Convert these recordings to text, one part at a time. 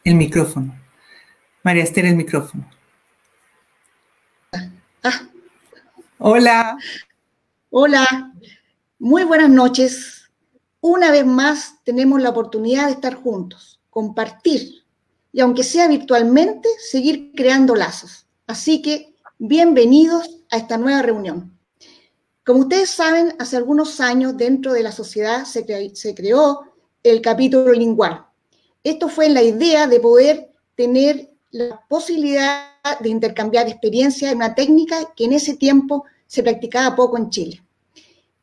El micrófono. María Esther, el micrófono. Hola. Hola, muy buenas noches. Una vez más tenemos la oportunidad de estar juntos, compartir y aunque sea virtualmente, seguir creando lazos. Así que bienvenidos a esta nueva reunión. Como ustedes saben, hace algunos años dentro de la sociedad se creó el capítulo lingual. Esto fue la idea de poder tener la posibilidad de intercambiar experiencias en una técnica que en ese tiempo se practicaba poco en Chile.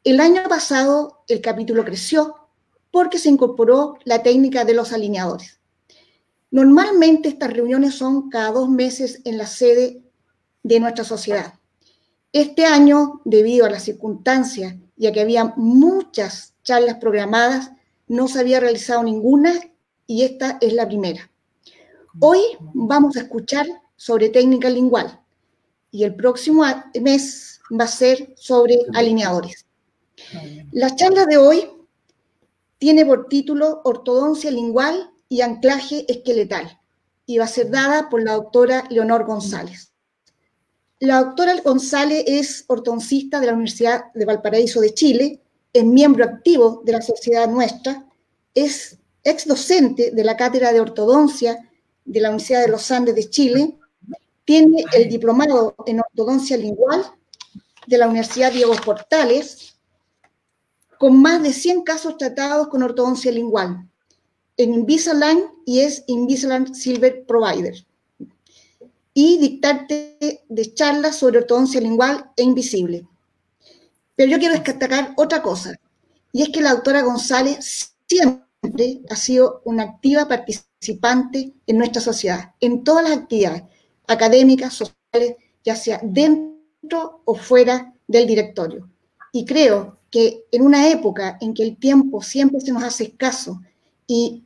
El año pasado el capítulo creció porque se incorporó la técnica de los alineadores. Normalmente estas reuniones son cada 2 meses en la sede de nuestra sociedad. Este año, debido a las circunstancias y a que había muchas charlas programadas, no se había realizado ninguna y esta es la primera. Hoy vamos a escuchar sobre técnica lingual y el próximo mes va a ser sobre alineadores. La charla de hoy tiene por título Ortodoncia lingual y anclaje esqueletal y va a ser dada por la doctora Leonor González. La doctora González es ortodoncista de la Universidad de Valparaíso de Chile, es miembro activo de la Sociedad Nuestra, es ex docente de la Cátedra de Ortodoncia de la Universidad de los Andes de Chile, tiene el diplomado en ortodoncia lingual de la Universidad Diego Portales, con más de 100 casos tratados con ortodoncia lingual en Invisalign y es Invisalign Silver Provider. Y dictante de charlas sobre ortodoncia lingual e invisible. Pero yo quiero destacar otra cosa, y es que la doctora González siempre ha sido una activa participante en nuestra sociedad, en todas las actividades académicas, sociales, ya sea dentro o fuera del directorio. Y creo que en una época en que el tiempo siempre se nos hace escaso y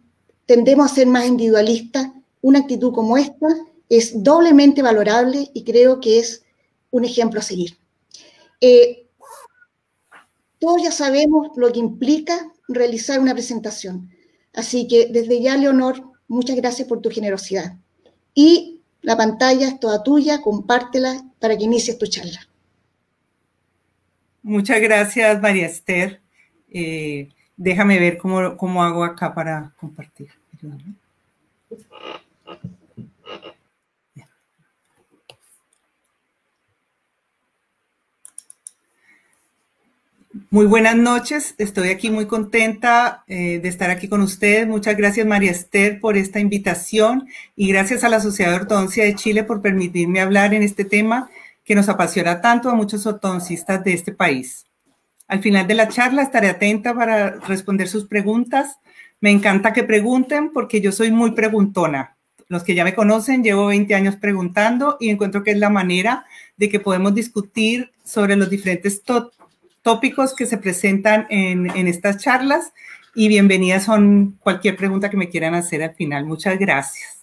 tendemos a ser más individualistas, una actitud como esta es doblemente valorable y creo que es un ejemplo a seguir. Todos ya sabemos lo que implica realizar una presentación, así que desde ya, Leonor, muchas gracias por tu generosidad. Y la pantalla es toda tuya, compártela para que inicies tu charla. Muchas gracias, María Esther. Déjame ver cómo hago acá para compartir. Ayúdame. Muy buenas noches, estoy aquí muy contenta de estar aquí con ustedes. Muchas gracias, María Esther, por esta invitación y gracias a la Sociedad de Ortodoncia de Chile por permitirme hablar en este tema que nos apasiona tanto a muchos ortodoncistas de este país. Al final de la charla estaré atenta para responder sus preguntas. Me encanta que pregunten porque yo soy muy preguntona. Los que ya me conocen, llevo 20 años preguntando y encuentro que es la manera de que podemos discutir sobre los diferentes tópicos que se presentan en estas charlas y bienvenidas son cualquier pregunta que me quieran hacer al final. Muchas gracias.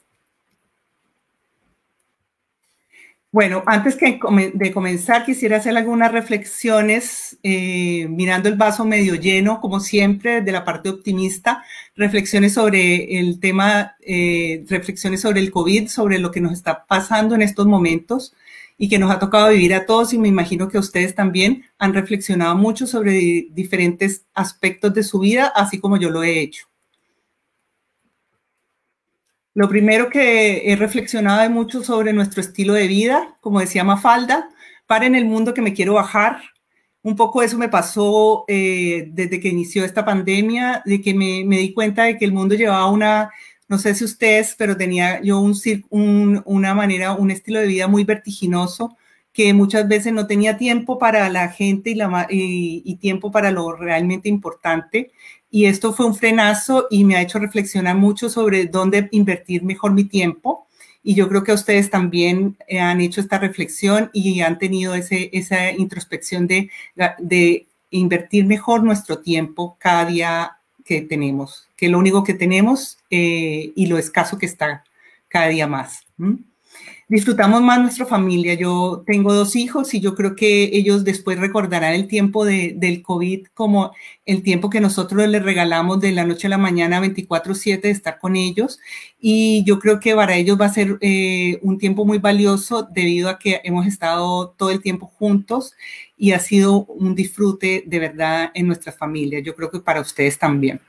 Bueno, antes de comenzar quisiera hacer algunas reflexiones mirando el vaso medio lleno, como siempre, desde la parte optimista, reflexiones sobre el tema, reflexiones sobre el COVID, sobre lo que nos está pasando en estos momentos y que nos ha tocado vivir a todos y me imagino que ustedes también han reflexionado mucho sobre diferentes aspectos de su vida, así como yo lo he hecho. Lo primero que he reflexionado mucho sobre nuestro estilo de vida, como decía Mafalda, paren el mundo que me quiero bajar. Un poco eso me pasó desde que inició esta pandemia, de que me di cuenta de que el mundo llevaba una, no sé si ustedes, pero tenía yo una manera, un estilo de vida muy vertiginoso, que muchas veces no tenía tiempo para la gente y tiempo para lo realmente importante. Y esto fue un frenazo y me ha hecho reflexionar mucho sobre dónde invertir mejor mi tiempo. Y yo creo que ustedes también han hecho esta reflexión y han tenido esa introspección de invertir mejor nuestro tiempo cada día que tenemos, que lo único que tenemos y lo escaso que está cada día más. Disfrutamos más nuestra familia. Yo tengo 2 hijos y yo creo que ellos después recordarán el tiempo del COVID como el tiempo que nosotros les regalamos de la noche a la mañana 24/7 de estar con ellos. Y yo creo que para ellos va a ser un tiempo muy valioso debido a que hemos estado todo el tiempo juntos y ha sido un disfrute de verdad en nuestra familia. Yo creo que para ustedes también.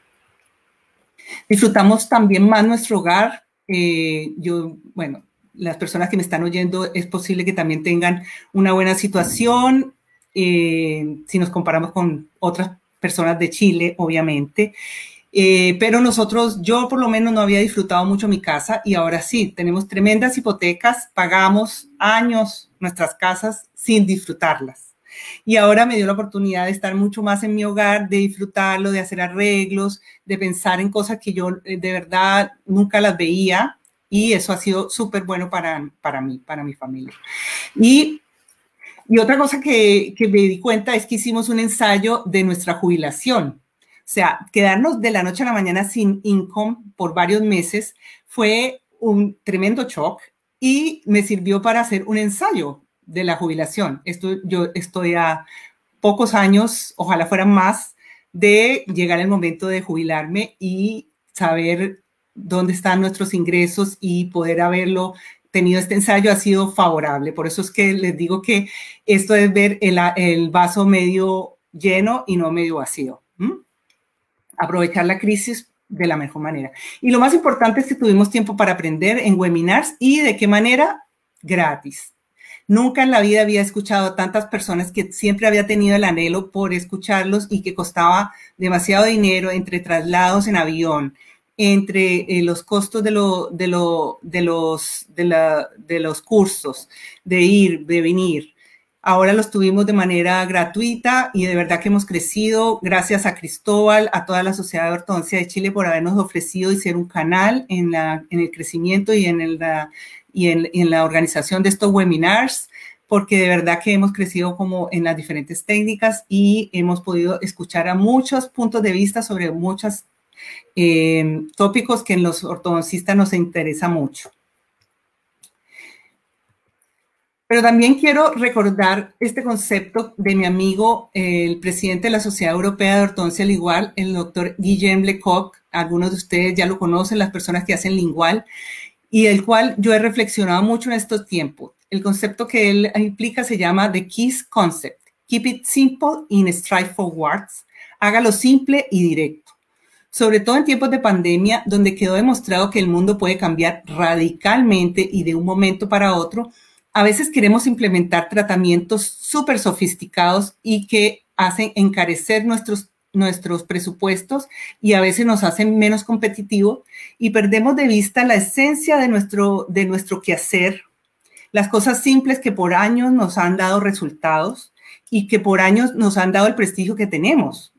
Disfrutamos también más nuestro hogar. Bueno, las personas que me están oyendo es posible que también tengan una buena situación, si nos comparamos con otras personas de Chile, obviamente. Pero yo por lo menos no había disfrutado mucho mi casa y ahora sí, tenemos tremendas hipotecas, pagamos años nuestras casas sin disfrutarlas. Y ahora me dio la oportunidad de estar mucho más en mi hogar, de disfrutarlo, de hacer arreglos, de pensar en cosas que yo de verdad nunca las veía. Y eso ha sido súper bueno para mí, para mi familia. Y otra cosa que me di cuenta es que hicimos un ensayo de nuestra jubilación. O sea, quedarnos de la noche a la mañana sin income por varios meses fue un tremendo shock y me sirvió para hacer un ensayo de la jubilación. Yo estoy a pocos años, ojalá fueran más, de llegar el momento de jubilarme y saber dónde están nuestros ingresos y poder haberlo tenido este ensayo ha sido favorable. Por eso es que les digo que esto es ver el vaso medio lleno y no medio vacío. Aprovechar la crisis de la mejor manera. Y lo más importante es que tuvimos tiempo para aprender en webinars y de qué manera, gratis. Nunca en la vida había escuchado a tantas personas que siempre había tenido el anhelo por escucharlos y que costaba demasiado dinero entre traslados en avión, entre los costos de los cursos, de ir, de venir. Ahora los tuvimos de manera gratuita y de verdad que hemos crecido gracias a Cristóbal, a toda la Sociedad de Ortodoncia de Chile por habernos ofrecido y ser un canal en el crecimiento y en la organización de estos webinars, porque de verdad que hemos crecido como en las diferentes técnicas y hemos podido escuchar a muchos puntos de vista sobre muchos tópicos que en los ortodoncistas nos interesa mucho. Pero también quiero recordar este concepto de mi amigo, el presidente de la Sociedad Europea de Ortodoncia Lingual, el doctor Guillaume Lecoq. Algunos de ustedes ya lo conocen, las personas que hacen lingual, y el cual yo he reflexionado mucho en estos tiempos. El concepto que él implica se llama The KISS Concept. Keep it simple and straightforward. Hágalo simple y directo. Sobre todo en tiempos de pandemia, donde quedó demostrado que el mundo puede cambiar radicalmente y de un momento para otro, a veces queremos implementar tratamientos súper sofisticados y que hacen encarecer nuestros presupuestos y a veces nos hacen menos competitivos y perdemos de vista la esencia de nuestro quehacer, las cosas simples que por años nos han dado resultados y que por años nos han dado el prestigio que tenemos.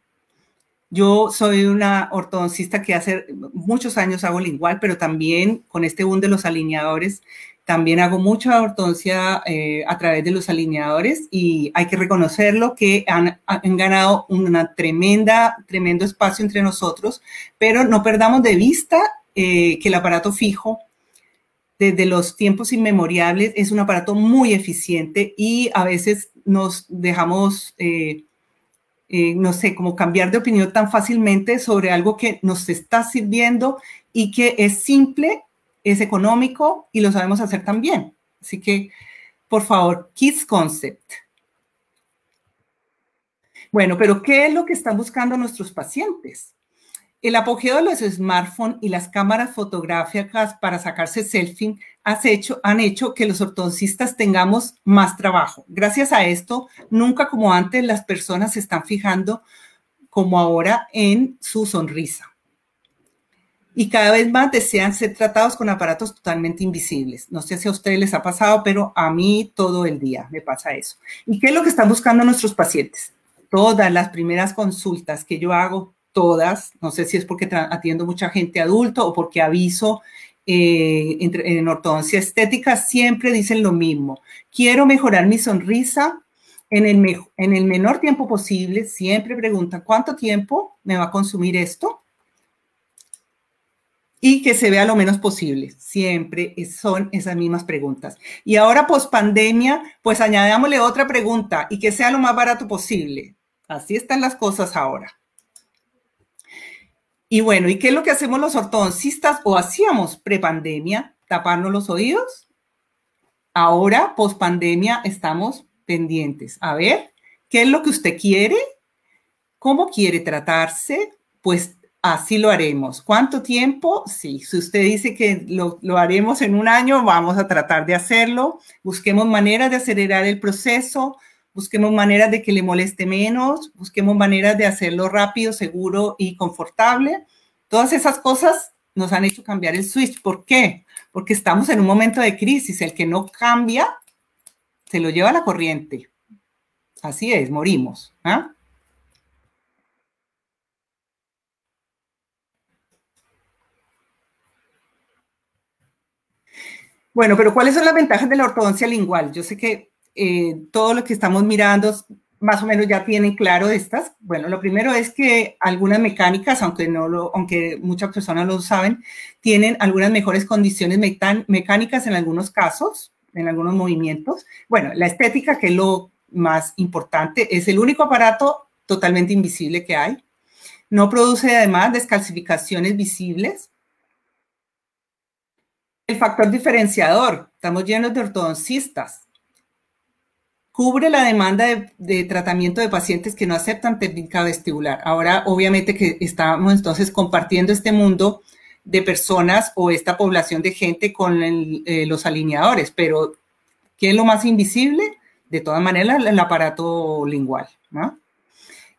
Yo soy una ortodoncista que hace muchos años hago lingual, pero también con este boom de los alineadores, también hago mucha ortodoncia a través de los alineadores y hay que reconocerlo que han ganado tremendo espacio entre nosotros, pero no perdamos de vista que el aparato fijo desde los tiempos inmemoriales es un aparato muy eficiente y a veces nos dejamos, no sé, como cambiar de opinión tan fácilmente sobre algo que nos está sirviendo y que es simple, es económico y lo sabemos hacer también. Así que, por favor, KISS Concept. Bueno, pero ¿qué es lo que están buscando nuestros pacientes? El apogeo de los smartphones y las cámaras fotográficas para sacarse selfie han hecho que los ortodoncistas tengamos más trabajo. Gracias a esto, nunca como antes las personas se están fijando como ahora en su sonrisa. Y cada vez más desean ser tratados con aparatos totalmente invisibles. No sé si a ustedes les ha pasado, pero a mí todo el día me pasa eso. ¿Y qué es lo que están buscando nuestros pacientes? Todas las primeras consultas que yo hago, todas, no sé si es porque atiendo mucha gente adulta o porque aviso en ortodoncia estética, siempre dicen lo mismo. Quiero mejorar mi sonrisa en el menor tiempo posible. Siempre preguntan, ¿cuánto tiempo me va a consumir esto? y que se vea lo menos posible. Siempre son esas mismas preguntas. Y ahora, post pandemia, pues añadámosle otra pregunta y que sea lo más barato posible. Así están las cosas ahora. Y bueno, ¿y qué es lo que hacemos los ortodoncistas o hacíamos prepandemia? ¿Taparnos los oídos? Ahora, post pandemia, estamos pendientes. A ver, ¿qué es lo que usted quiere? ¿Cómo quiere tratarse? Pues así lo haremos. ¿Cuánto tiempo? Sí, si usted dice que lo haremos en un año, vamos a tratar de hacerlo. Busquemos maneras de acelerar el proceso, busquemos maneras de que le moleste menos, busquemos maneras de hacerlo rápido, seguro y confortable. Todas esas cosas nos han hecho cambiar el switch. ¿Por qué? Porque estamos en un momento de crisis. El que no cambia, se lo lleva la corriente. Así es, morimos. ¿Ah? Bueno, pero ¿cuáles son las ventajas de la ortodoncia lingual? Yo sé que todo lo que estamos mirando más o menos ya tienen claro estas. Bueno, lo primero es que algunas mecánicas, aunque muchas personas lo saben, tienen algunas mejores condiciones mecánicas en algunos casos, en algunos movimientos. Bueno, la estética, que es lo más importante, es el único aparato totalmente invisible que hay. No produce además descalcificaciones visibles. El factor diferenciador, estamos llenos de ortodoncistas. Cubre la demanda de tratamiento de pacientes que no aceptan técnica vestibular. Ahora, obviamente que estamos entonces compartiendo este mundo de personas o esta población de gente con los alineadores, pero ¿qué es lo más invisible? De todas maneras, el aparato lingual, ¿no?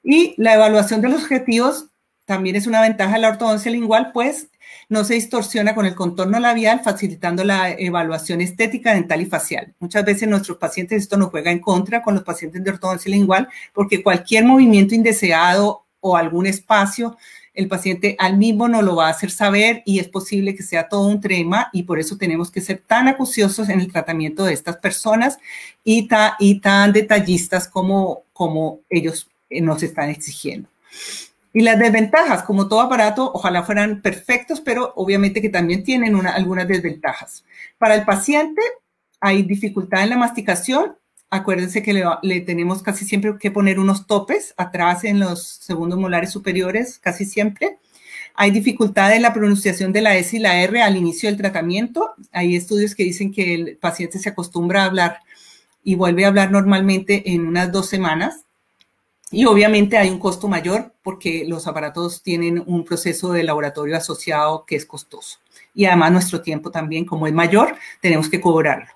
Y la evaluación de los objetivos también es una ventaja de la ortodoncia lingual, pues no se distorsiona con el contorno labial, facilitando la evaluación estética, dental y facial. Muchas veces nuestros pacientes, esto nos juega en contra con los pacientes de ortodoncia lingual, porque cualquier movimiento indeseado o algún espacio, el paciente al mismo nos lo va a hacer saber y es posible que sea todo un tema, y por eso tenemos que ser tan acuciosos en el tratamiento de estas personas y tan detallistas como ellos nos están exigiendo. Y las desventajas, como todo aparato, ojalá fueran perfectos, pero obviamente que también tienen algunas desventajas. Para el paciente hay dificultad en la masticación. Acuérdense que le tenemos casi siempre que poner unos topes atrás en los segundos molares superiores, casi siempre. Hay dificultad en la pronunciación de la S y la R al inicio del tratamiento. Hay estudios que dicen que el paciente se acostumbra a hablar y vuelve a hablar normalmente en unas 2 semanas. Y obviamente hay un costo mayor porque los aparatos tienen un proceso de laboratorio asociado que es costoso. Y además nuestro tiempo también, como es mayor, tenemos que cobrarlo.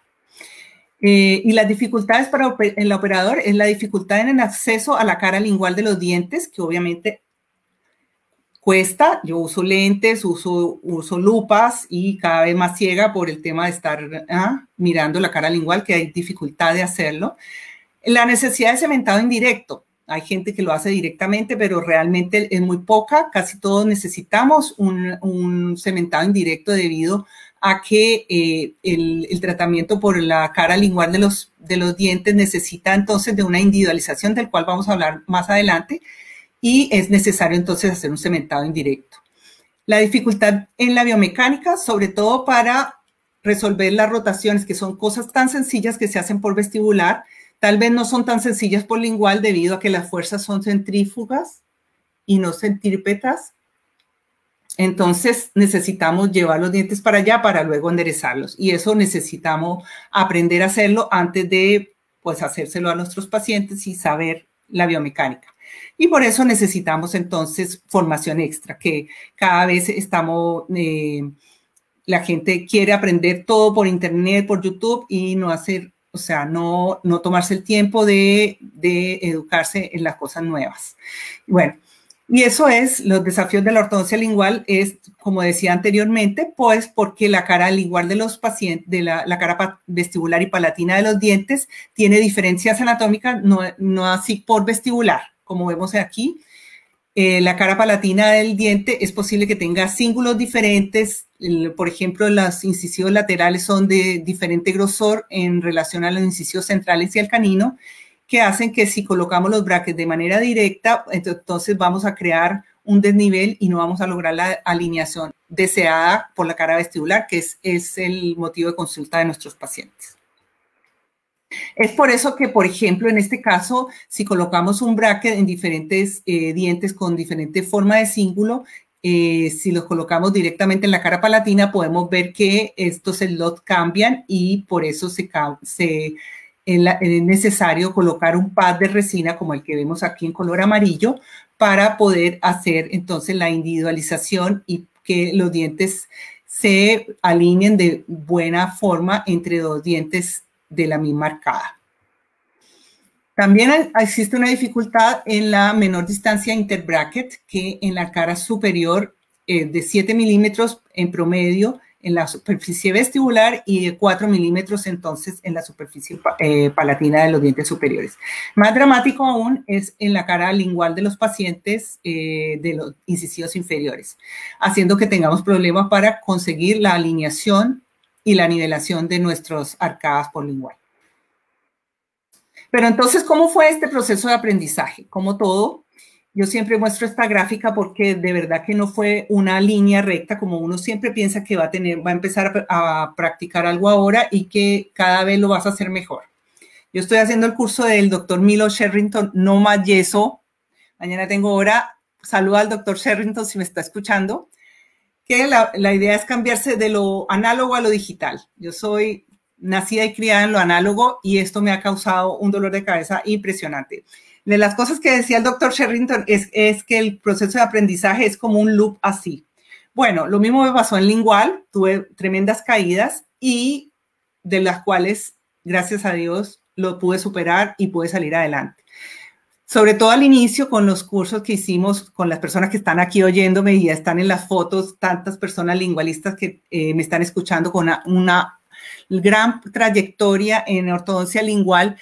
Y las dificultades para el operador es la dificultad en el acceso a la cara lingual de los dientes, que obviamente cuesta. Yo uso lentes, uso lupas y cada vez más ciega por el tema de estar mirando la cara lingual, que hay dificultad de hacerlo. La necesidad de cementado indirecto. Hay gente que lo hace directamente, pero realmente es muy poca. Casi todos necesitamos un cementado indirecto debido a que el tratamiento por la cara lingual de los dientes necesita entonces de una individualización, del cual vamos a hablar más adelante, y es necesario entonces hacer un cementado indirecto. La dificultad en la biomecánica, sobre todo para resolver las rotaciones, que son cosas tan sencillas que se hacen por vestibular, tal vez no son tan sencillas por lingual debido a que las fuerzas son centrífugas y no centrípetas. Entonces necesitamos llevar los dientes para allá para luego enderezarlos. Y eso necesitamos aprender a hacerlo antes de pues hacérselo a nuestros pacientes y saber la biomecánica. Y por eso necesitamos entonces formación extra, que cada vez la gente quiere aprender todo por internet, por YouTube y no hacer... O sea, no tomarse el tiempo de educarse en las cosas nuevas. Bueno, y eso es, los desafíos de la ortodoncia lingual es, como decía anteriormente, pues porque la cara lingual de los pacientes, de la cara vestibular y palatina de los dientes, tiene diferencias anatómicas, no así por vestibular, como vemos aquí. La cara palatina del diente es posible que tenga cíngulos diferentes. Por ejemplo, los incisivos laterales son de diferente grosor en relación a los incisivos centrales y al canino, que hacen que si colocamos los brackets de manera directa, entonces vamos a crear un desnivel y no vamos a lograr la alineación deseada por la cara vestibular, que es el motivo de consulta de nuestros pacientes. Es por eso que, por ejemplo, en este caso, si colocamos un bracket en diferentes dientes con diferente forma de cíngulo, si los colocamos directamente en la cara palatina, podemos ver que estos slots cambian y por eso es necesario colocar un pad de resina como el que vemos aquí en color amarillo para poder hacer entonces la individualización y que los dientes se alineen de buena forma entre dos dientes de la misma arcada. También existe una dificultad en la menor distancia interbracket que en la cara superior de 7 milímetros en promedio en la superficie vestibular y de 4 milímetros entonces en la superficie palatina de los dientes superiores. Más dramático aún es en la cara lingual de los pacientes de los incisivos inferiores, haciendo que tengamos problemas para conseguir la alineación y la nivelación de nuestras arcadas por lingual. Pero entonces, ¿cómo fue este proceso de aprendizaje? Como todo, yo siempre muestro esta gráfica porque de verdad que no fue una línea recta, como uno siempre piensa que va a empezar a practicar algo ahora y que cada vez lo vas a hacer mejor. Yo estoy haciendo el curso del doctor Milo Sherrington, no más yeso. Mañana tengo hora. Saluda al doctor Sherrington si me está escuchando. Que la idea es cambiarse de lo análogo a lo digital. Yo soy nacida y criada en lo análogo y esto me ha causado un dolor de cabeza impresionante. De las cosas que decía el doctor Sherrington es que el proceso de aprendizaje es como un loop así. Bueno, lo mismo me pasó en lingual, tuve tremendas caídas y de las cuales, gracias a Dios, lo pude superar y pude salir adelante. Sobre todo al inicio con los cursos que hicimos con las personas que están aquí oyéndome y ya están en las fotos, tantas personas lingualistas que me están escuchando con una gran trayectoria en ortodoncia lingual.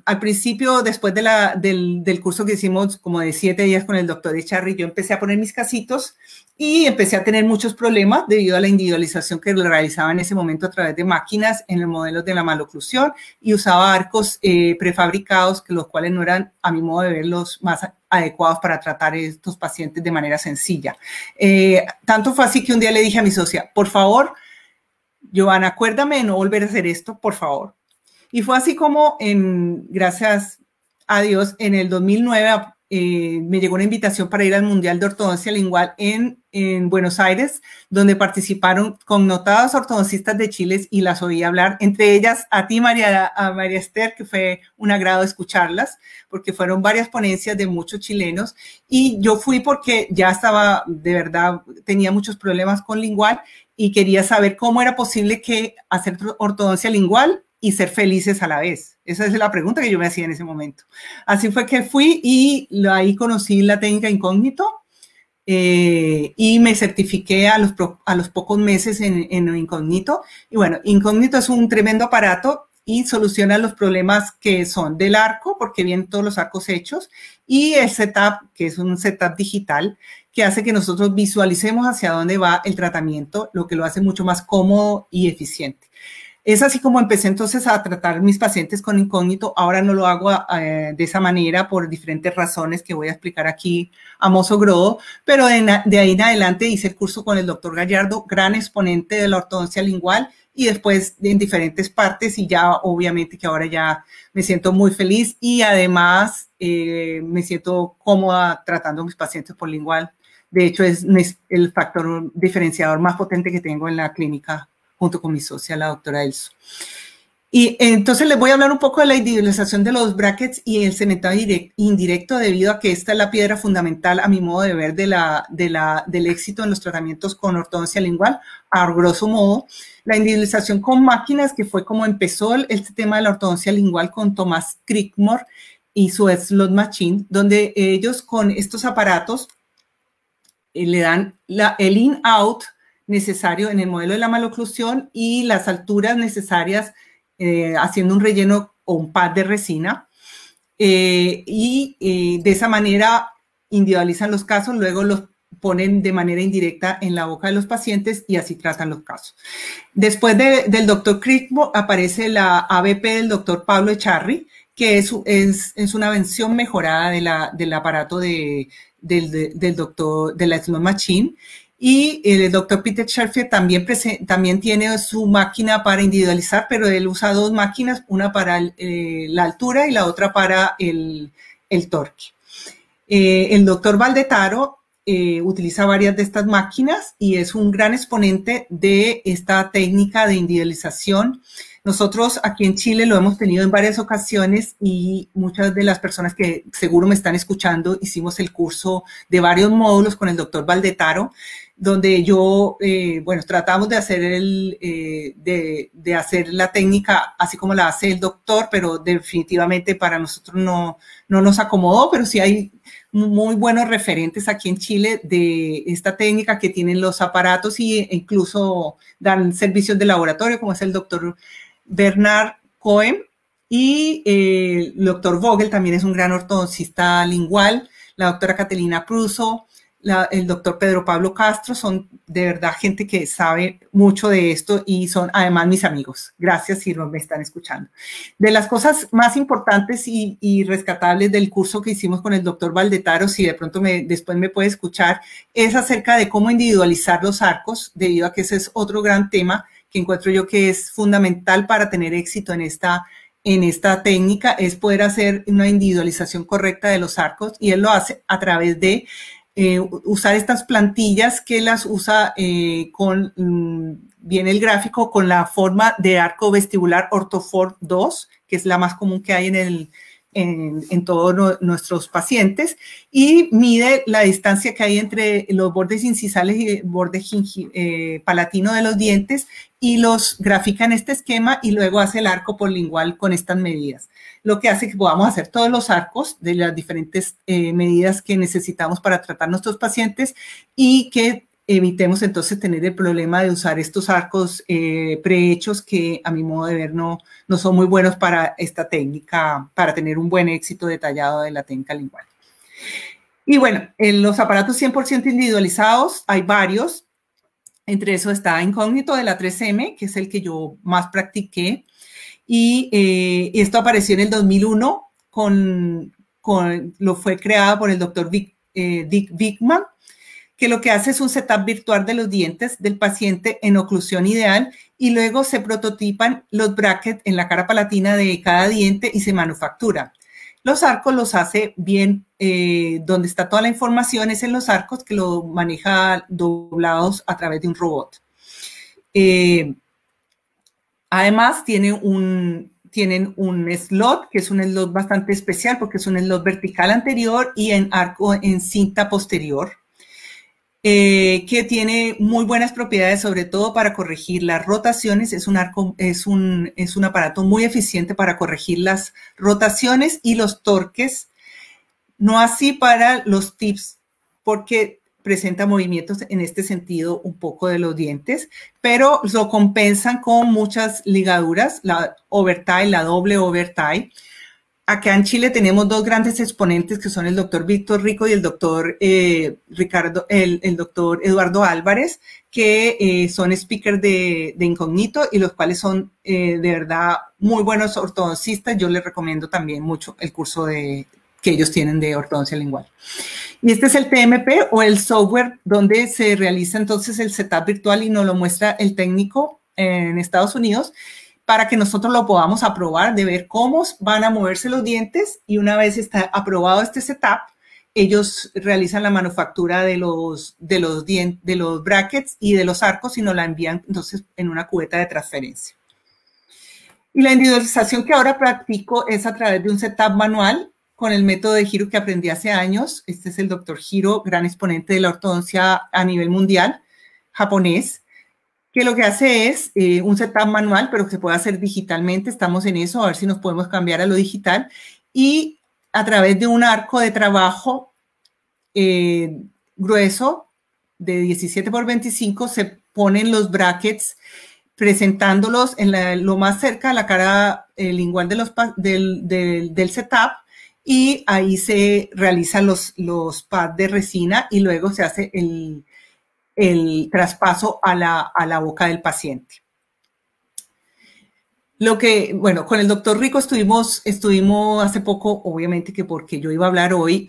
Al principio, después del curso que hicimos como de 7 días con el doctor Echarri, yo empecé a poner mis casitos y empecé a tener muchos problemas debido a la individualización que realizaba en ese momento a través de máquinas en los modelos de la maloclusión y usaba arcos prefabricados, los cuales no eran, a mi modo de ver, los más adecuados para tratar a estos pacientes de manera sencilla. Tanto fue así que un día le dije a mi socia, por favor, Giovanna, acuérdame de no volver a hacer esto, por favor. Y fue así como, gracias a Dios, en el 2009 me llegó una invitación para ir al Mundial de Ortodoncia Lingual en Buenos Aires, donde participaron connotados ortodoncistas de Chile y las oí hablar, entre ellas a ti, a María Esther, que fue un agrado escucharlas, porque fueron varias ponencias de muchos chilenos, y yo fui porque ya estaba, de verdad, tenía muchos problemas con lingual y quería saber cómo era posible que hacer ortodoncia lingual y ser felices a la vez. Esa es la pregunta que yo me hacía en ese momento. Así fue que fui y ahí conocí la técnica incógnito y me certifiqué a los pocos meses en incógnito. Y bueno, incógnito es un tremendo aparato y soluciona los problemas que son del arco, porque vienen todos los arcos hechos, y el setup, que es un setup digital, que hace que nosotros visualicemos hacia dónde va el tratamiento, lo que lo hace mucho más cómodo y eficiente. Es así como empecé entonces a tratar mis pacientes con incógnito. Ahora no lo hago de esa manera por diferentes razones que voy a explicar aquí a mozo grosso, pero de ahí en adelante hice el curso con el doctor Gallardo, gran exponente de la ortodoncia lingual, y después en diferentes partes, y ya obviamente que ahora ya me siento muy feliz y además me siento cómoda tratando a mis pacientes por lingual. De hecho, es el factor diferenciador más potente que tengo en la clínica junto con mi socia, la doctora Elso. Y entonces les voy a hablar un poco de la individualización de los brackets y el cementado indirecto, debido a que esta es la piedra fundamental, a mi modo de ver, del éxito en los tratamientos con ortodoncia lingual. A grosso modo, la individualización con máquinas, que fue como empezó este tema de la ortodoncia lingual con Thomas Crickmore y su slot machine, donde ellos con estos aparatos le dan el in-out necesario en el modelo de la maloclusión y las alturas necesarias haciendo un relleno o un pad de resina de esa manera individualizan los casos, luego los ponen de manera indirecta en la boca de los pacientes y así tratan los casos. Después del doctor Crickmore aparece la ABP del doctor Pablo Echarri, que es una versión mejorada del aparato del doctor, de la Slot Machine. Y el doctor Peter Scherfer también tiene su máquina para individualizar, pero él usa dos máquinas, una para la altura y la otra para el torque. El doctor Baldetaro utiliza varias de estas máquinas y es un gran exponente de esta técnica de individualización. Nosotros aquí en Chile lo hemos tenido en varias ocasiones y muchas de las personas que seguro me están escuchando hicimos el curso de varios módulos con el doctor Baldetaro, donde yo, bueno, tratamos de hacer de hacer la técnica así como la hace el doctor, pero definitivamente para nosotros no nos acomodó, pero sí hay muy buenos referentes aquí en Chile de esta técnica que tienen los aparatos e incluso dan servicios de laboratorio, como es el doctor Bernard Cohen y el doctor Vogel también es un gran ortodoncista lingual, la doctora Catalina Pruso, el doctor Pedro Pablo Castro, son de verdad gente que sabe mucho de esto y son además mis amigos. Gracias si me están escuchando. De las cosas más importantes y rescatables del curso que hicimos con el doctor Baldetaro, si de pronto después me puede escuchar, es acerca de cómo individualizar los arcos, debido a que ese es otro gran tema que encuentro yo que es fundamental para tener éxito en esta técnica, es poder hacer una individualización correcta de los arcos, y él lo hace a través de usar estas plantillas que las usa viene el gráfico con la forma de arco vestibular Orthoform 2, que es la más común que hay en todos nuestros pacientes, y mide la distancia que hay entre los bordes incisales y el borde palatino de los dientes y los grafica en este esquema y luego hace el arco porlingual con estas medidas. Lo que hace que podamos hacer todos los arcos de las diferentes medidas que necesitamos para tratar nuestros pacientes y que evitemos entonces tener el problema de usar estos arcos prehechos que a mi modo de ver no son muy buenos para esta técnica, para tener un buen éxito detallado de la técnica lingual. Y bueno, en los aparatos 100% individualizados hay varios. Entre eso está Incógnito de la 3M, que es el que yo más practiqué. Y esto apareció en el 2001, lo fue creado por el doctor Dick Wickman, que lo que hace es un setup virtual de los dientes del paciente en oclusión ideal y luego se prototipan los brackets en la cara palatina de cada diente y se manufactura. Los arcos los hace bien, donde está toda la información es en los arcos, que lo maneja doblados a través de un robot. Además, tienen un slot, que es un slot bastante especial porque es un slot vertical anterior y en arco en cinta posterior, que tiene muy buenas propiedades, sobre todo para corregir las rotaciones. Es un aparato muy eficiente para corregir las rotaciones y los torques, no así para los tips, porque presenta movimientos en este sentido un poco de los dientes, pero lo compensan con muchas ligaduras, la overtie, la doble overtie. Acá en Chile tenemos dos grandes exponentes que son el doctor Víctor Rico y el doctor doctor Eduardo Álvarez, que son speakers de Incógnito y los cuales son de verdad muy buenos ortodoncistas. Yo les recomiendo también mucho el curso que ellos tienen de ortodoncia lingual. Y este es el TMP o el software donde se realiza entonces el setup virtual y nos lo muestra el técnico en Estados Unidos para que nosotros lo podamos aprobar, de ver cómo van a moverse los dientes, y una vez está aprobado este setup, ellos realizan la manufactura de los brackets y de los arcos y nos la envían entonces en una cubeta de transferencia. Y la individualización que ahora practico es a través de un setup manual con el método de Hiro que aprendí hace años. Este es el doctor Hiro, gran exponente de la ortodoncia a nivel mundial, japonés, que lo que hace es un setup manual, pero que se puede hacer digitalmente. Estamos en eso, a ver si nos podemos cambiar a lo digital. Y a través de un arco de trabajo grueso de 17 por 25 se ponen los brackets presentándolos en lo más cerca a la cara lingual del setup, y ahí se realizan los pads de resina y luego se hace el traspaso a la boca del paciente. Bueno, con el doctor Rico estuvimos hace poco, obviamente que porque yo iba a hablar hoy,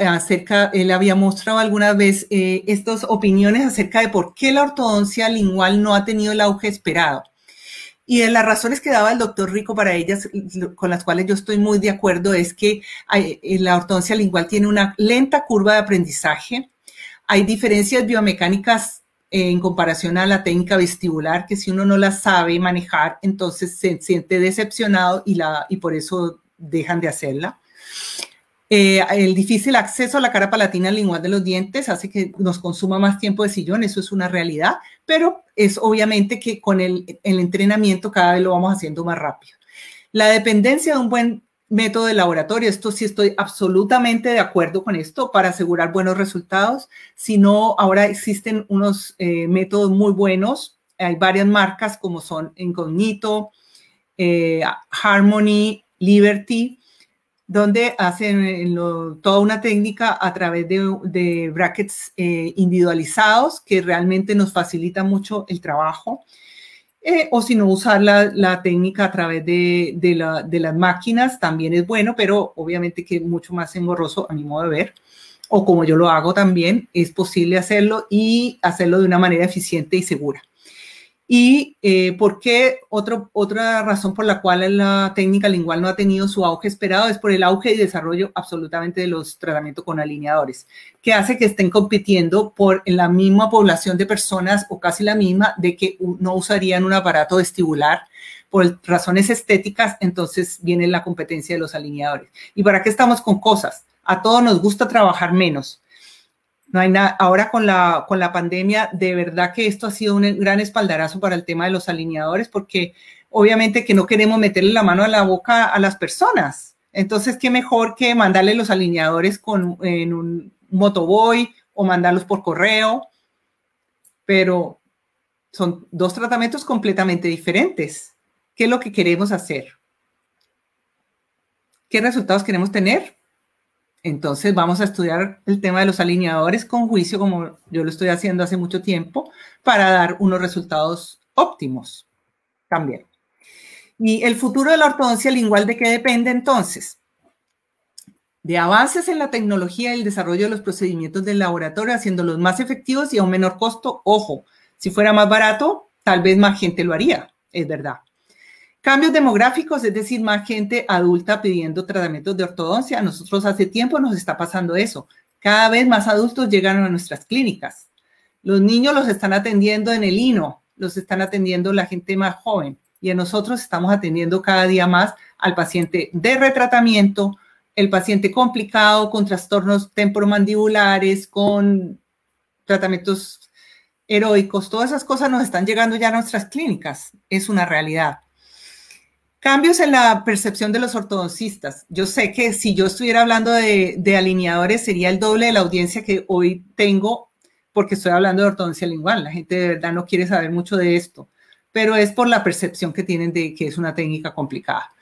él había mostrado alguna vez estas opiniones acerca de por qué la ortodoncia lingual no ha tenido el auge esperado. Y de las razones que daba el doctor Rico para ellas, con las cuales yo estoy muy de acuerdo, es que la ortodoncia lingual tiene una lenta curva de aprendizaje. Hay diferencias biomecánicas en comparación a la técnica vestibular, que si uno no la sabe manejar, entonces se siente decepcionado y por eso dejan de hacerla. El difícil acceso a la cara palatina lingual de los dientes hace que nos consuma más tiempo de sillón, eso es una realidad, pero es obviamente que con el entrenamiento cada vez lo vamos haciendo más rápido. La dependencia de un buen método de laboratorio, esto sí estoy absolutamente de acuerdo con esto para asegurar buenos resultados. Si no, ahora existen unos métodos muy buenos. Hay varias marcas como son Incognito, Harmony, Liberty, donde hacen toda una técnica a través de brackets individualizados que realmente nos facilita mucho el trabajo. O si no, usar la técnica a través de las máquinas también es bueno, pero obviamente que es mucho más engorroso a mi modo de ver. O como yo lo hago también, es posible hacerlo y hacerlo de una manera eficiente y segura. Y ¿por qué? Otra razón por la cual la técnica lingual no ha tenido su auge esperado es por el auge y desarrollo absolutamente de los tratamientos con alineadores, que hace que estén compitiendo en la misma población de personas o casi la misma de que no usarían un aparato vestibular por razones estéticas, entonces viene la competencia de los alineadores. ¿Y para qué estamos con cosas? A todos nos gusta trabajar menos. No hay nada. Ahora con la pandemia, de verdad que esto ha sido un gran espaldarazo para el tema de los alineadores, porque obviamente que no queremos meterle la mano a la boca a las personas. Entonces, qué mejor que mandarle los alineadores en un motoboy o mandarlos por correo, pero son dos tratamientos completamente diferentes. ¿Qué es lo que queremos hacer? ¿Qué resultados queremos tener? Entonces vamos a estudiar el tema de los alineadores con juicio, como yo lo estoy haciendo hace mucho tiempo, para dar unos resultados óptimos también. ¿Y el futuro de la ortodoncia lingual de qué depende entonces? De avances en la tecnología y el desarrollo de los procedimientos del laboratorio, haciéndolos más efectivos y a un menor costo. Ojo, si fuera más barato, tal vez más gente lo haría, es verdad. Cambios demográficos, es decir, más gente adulta pidiendo tratamientos de ortodoncia. A nosotros hace tiempo nos está pasando eso. Cada vez más adultos llegan a nuestras clínicas. Los niños los están atendiendo en el INO, los están atendiendo la gente más joven. Y a nosotros estamos atendiendo cada día más al paciente de retratamiento, el paciente complicado con trastornos temporomandibulares, con tratamientos heroicos. Todas esas cosas nos están llegando ya a nuestras clínicas. Es una realidad. Cambios en la percepción de los ortodoncistas. Yo sé que si yo estuviera hablando de alineadores sería el doble de la audiencia que hoy tengo porque estoy hablando de ortodoncia lingual. La gente de verdad no quiere saber mucho de esto, pero es por la percepción que tienen de que es una técnica complicada.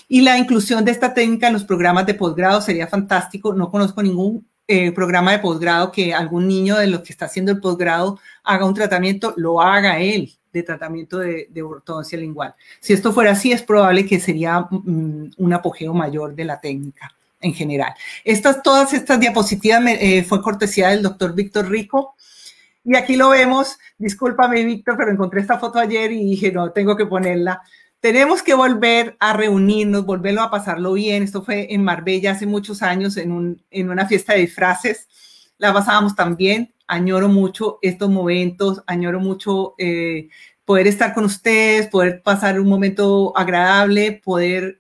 Y la inclusión de esta técnica en los programas de posgrado sería fantástico. No conozco ningún programa de posgrado que algún niño de los que está haciendo el posgrado haga un tratamiento, lo haga él de tratamiento de ortodoncia lingual. Si esto fuera así, es probable que sería un apogeo mayor de la técnica en general. Todas estas diapositivas fue cortesía del doctor Víctor Rico. Y aquí lo vemos. Discúlpame, Víctor, pero encontré esta foto ayer y dije, no, tengo que ponerla. Tenemos que volver a reunirnos, volverlo a pasarlo bien. Esto fue en Marbella hace muchos años, en una fiesta de disfraces. La pasábamos también. Añoro mucho estos momentos, añoro mucho poder estar con ustedes, poder pasar un momento agradable, poder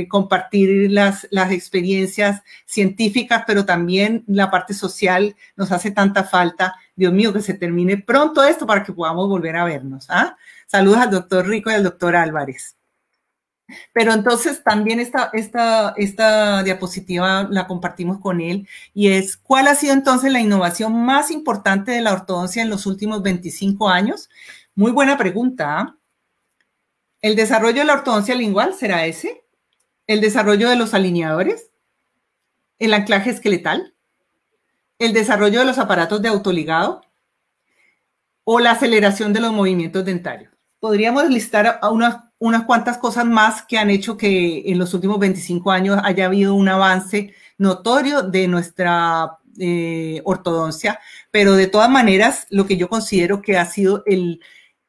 compartir las experiencias científicas, pero también la parte social nos hace tanta falta. Dios mío, que se termine pronto esto para que podamos volver a vernos. ¿Ah? Saludos al doctor Rico y al doctor Álvarez. Pero entonces también esta diapositiva la compartimos con él y es ¿cuál ha sido entonces la innovación más importante de la ortodoncia en los últimos 25 años? Muy buena pregunta. ¿El desarrollo de la ortodoncia lingual será ese? ¿El desarrollo de los alineadores? ¿El anclaje esqueletal? ¿El desarrollo de los aparatos de autoligado? ¿O la aceleración de los movimientos dentarios? Podríamos listar unas cuantas cosas más que han hecho que en los últimos 25 años haya habido un avance notorio de nuestra ortodoncia, pero de todas maneras lo que yo considero que ha sido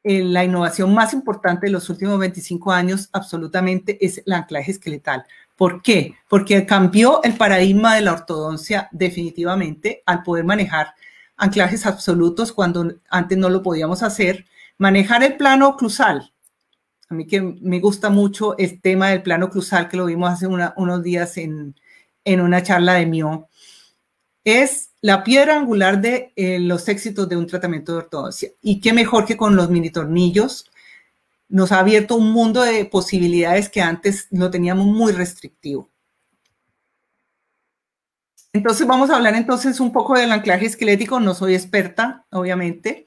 la innovación más importante de los últimos 25 años absolutamente es el anclaje esqueletal. ¿Por qué? Porque cambió el paradigma de la ortodoncia definitivamente al poder manejar anclajes absolutos cuando antes no lo podíamos hacer, manejar el plano oclusal. A mí que me gusta mucho el tema del plano oclusal, que lo vimos hace unos días en una charla de Mio, es la piedra angular de los éxitos de un tratamiento de ortodoncia. Y qué mejor que con los mini tornillos. Nos ha abierto un mundo de posibilidades que antes lo teníamos muy restrictivo. Entonces vamos a hablar entonces un poco del anclaje esquelético. No soy experta, obviamente.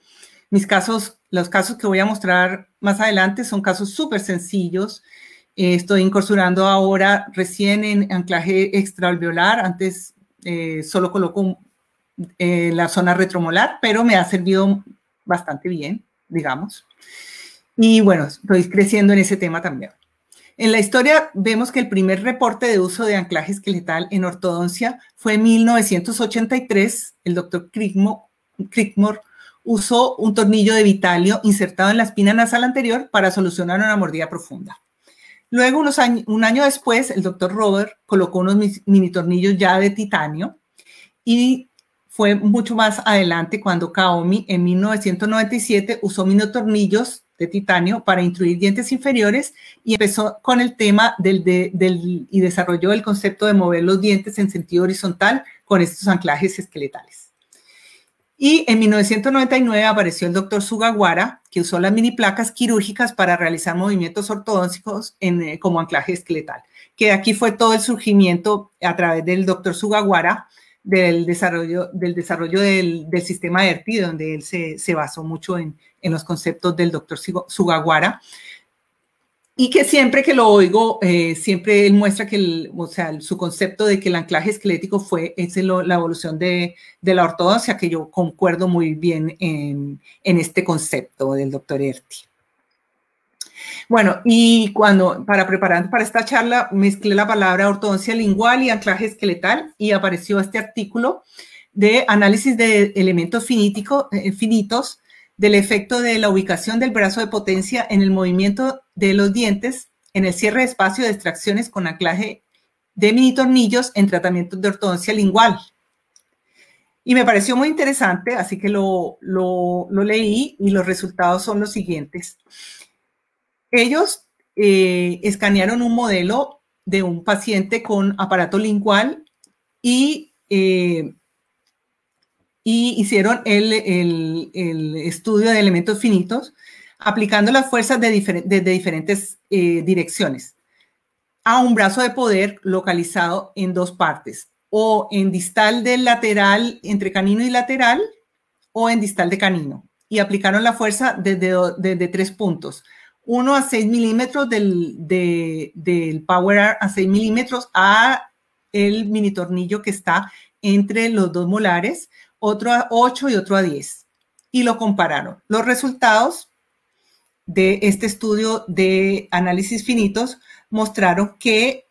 Los casos que voy a mostrar más adelante son casos súper sencillos. Estoy incursionando ahora recién en anclaje extraalveolar. Antes solo coloco la zona retromolar, pero me ha servido bastante bien, digamos. Y bueno, estoy creciendo en ese tema también. En la historia vemos que el primer reporte de uso de anclaje esqueletal en ortodoncia fue en 1983. El doctor Crickmore usó un tornillo de vitalio insertado en la espina nasal anterior para solucionar una mordida profunda. Luego, un año después, el doctor Robert colocó unos mini tornillos ya de titanio y fue mucho más adelante cuando Kaomi en 1997 usó mini tornillos de titanio para intruir dientes inferiores y empezó con el tema y desarrolló el concepto de mover los dientes en sentido horizontal con estos anclajes esqueletales. Y en 1999 apareció el doctor Sugawara, que usó las mini placas quirúrgicas para realizar movimientos ortodóncicos como anclaje esqueletal. Que aquí fue todo el surgimiento a través del doctor Sugawara del desarrollo del sistema ERTI, donde él se basó mucho en los conceptos del doctor Sugawara. Y que siempre que lo oigo, siempre él muestra que su concepto de que el anclaje esquelético es la evolución de la ortodoncia, que yo concuerdo muy bien en este concepto del doctor Erti. Bueno, y para preparar para esta charla, mezclé la palabra ortodoncia lingual y anclaje esqueletal y apareció este artículo de análisis de elementos finitos del efecto de la ubicación del brazo de potencia en el movimiento de los dientes en el cierre de espacio de extracciones con anclaje de mini tornillos en tratamientos de ortodoncia lingual. Y me pareció muy interesante, así que lo leí y los resultados son los siguientes. Ellos escanearon un modelo de un paciente con aparato lingual y hicieron el estudio de elementos finitos aplicando las fuerzas desde diferentes direcciones a un brazo de poder localizado en dos partes, o en distal del lateral entre canino y lateral o en distal de canino, y aplicaron la fuerza desde 3 puntos. 1 a 6 milímetros del power arm a 6 milímetros a el mini tornillo que está entre los dos molares, otro a 8 y otro a 10. Y lo compararon. Los resultados de este estudio de análisis finitos mostraron que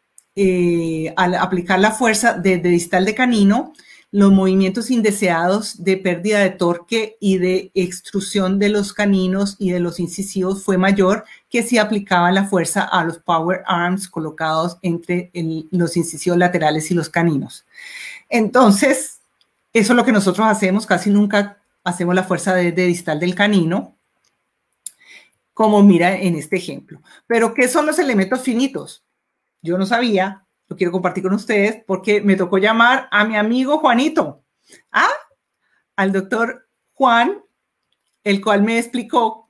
al aplicar la fuerza desde distal de canino, los movimientos indeseados de pérdida de torque y de extrusión de los caninos y de los incisivos fue mayor que si aplicaban la fuerza a los power arms colocados entre los incisivos laterales y los caninos. Entonces, eso es lo que nosotros hacemos, casi nunca hacemos la fuerza desde distal del canino, como mira en este ejemplo. Pero, ¿qué son los elementos finitos? Yo no sabía. Lo quiero compartir con ustedes porque me tocó llamar a mi amigo Juanito, al doctor Juan, el cual me explicó,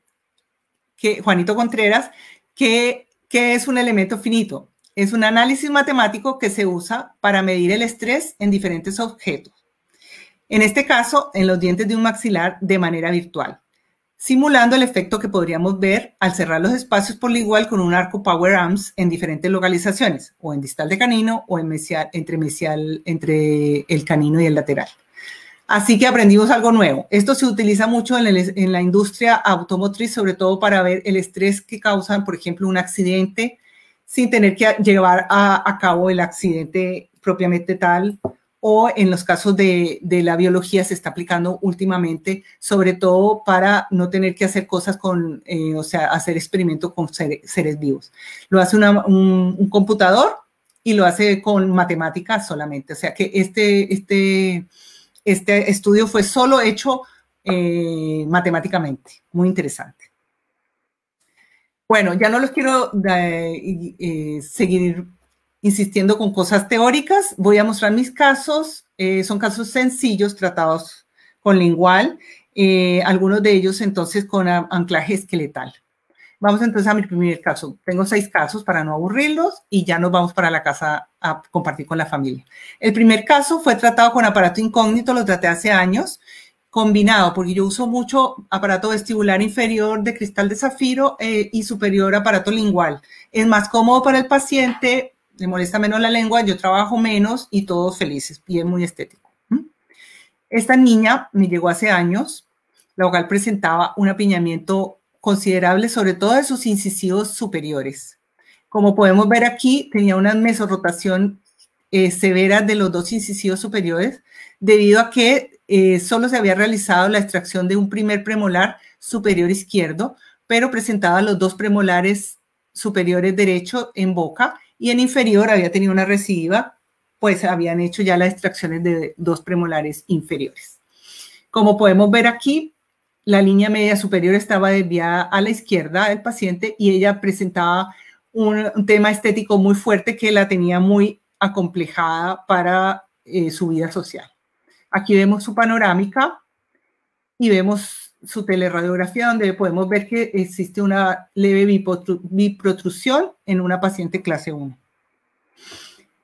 Juanito Contreras, que es un elemento finito. Es un análisis matemático que se usa para medir el estrés en diferentes objetos. En este caso, en los dientes de un maxilar de manera virtual, simulando el efecto que podríamos ver al cerrar los espacios por igual con un arco Power Arms en diferentes localizaciones, o en distal de canino o entre el canino y el lateral. Así que aprendimos algo nuevo. Esto se utiliza mucho en la industria automotriz, sobre todo para ver el estrés que causan, por ejemplo, un accidente sin tener que llevar a cabo el accidente propiamente tal, o en los casos de la biología se está aplicando últimamente, sobre todo para no tener que hacer cosas con, o sea, hacer experimentos con seres vivos. Lo hace un computador y lo hace con matemáticas solamente. O sea que este estudio fue solo hecho matemáticamente. Muy interesante. Bueno, ya no los quiero seguir insistiendo con cosas teóricas. Voy a mostrar mis casos. Son casos sencillos tratados con lingual. Algunos de ellos entonces con anclaje esqueletal. Vamos entonces a mi primer caso. Tengo 6 casos para no aburrirlos y ya nos vamos para la casa a compartir con la familia. El primer caso fue tratado con aparato incógnito, lo traté hace años, combinado, porque yo uso mucho aparato vestibular inferior de cristal de zafiro y superior aparato lingual. Es más cómodo para el paciente, le molesta menos la lengua, yo trabajo menos y todos felices, y es muy estético. Esta niña me llegó hace años, la vocal presentaba un apiñamiento considerable, sobre todo de sus incisivos superiores. Como podemos ver aquí, tenía una mesorrotación severa de los 2 incisivos superiores, debido a que solo se había realizado la extracción de un primer premolar superior izquierdo, pero presentaba los 2 premolares superiores derecho en boca, y en inferior había tenido una recidiva, pues habían hecho ya las extracciones de 2 premolares inferiores. Como podemos ver aquí, la línea media superior estaba desviada a la izquierda del paciente y ella presentaba un tema estético muy fuerte que la tenía muy acomplejada para su vida social. Aquí vemos su panorámica y vemos su teleradiografía, donde podemos ver que existe una leve biprotrusión en una paciente clase 1.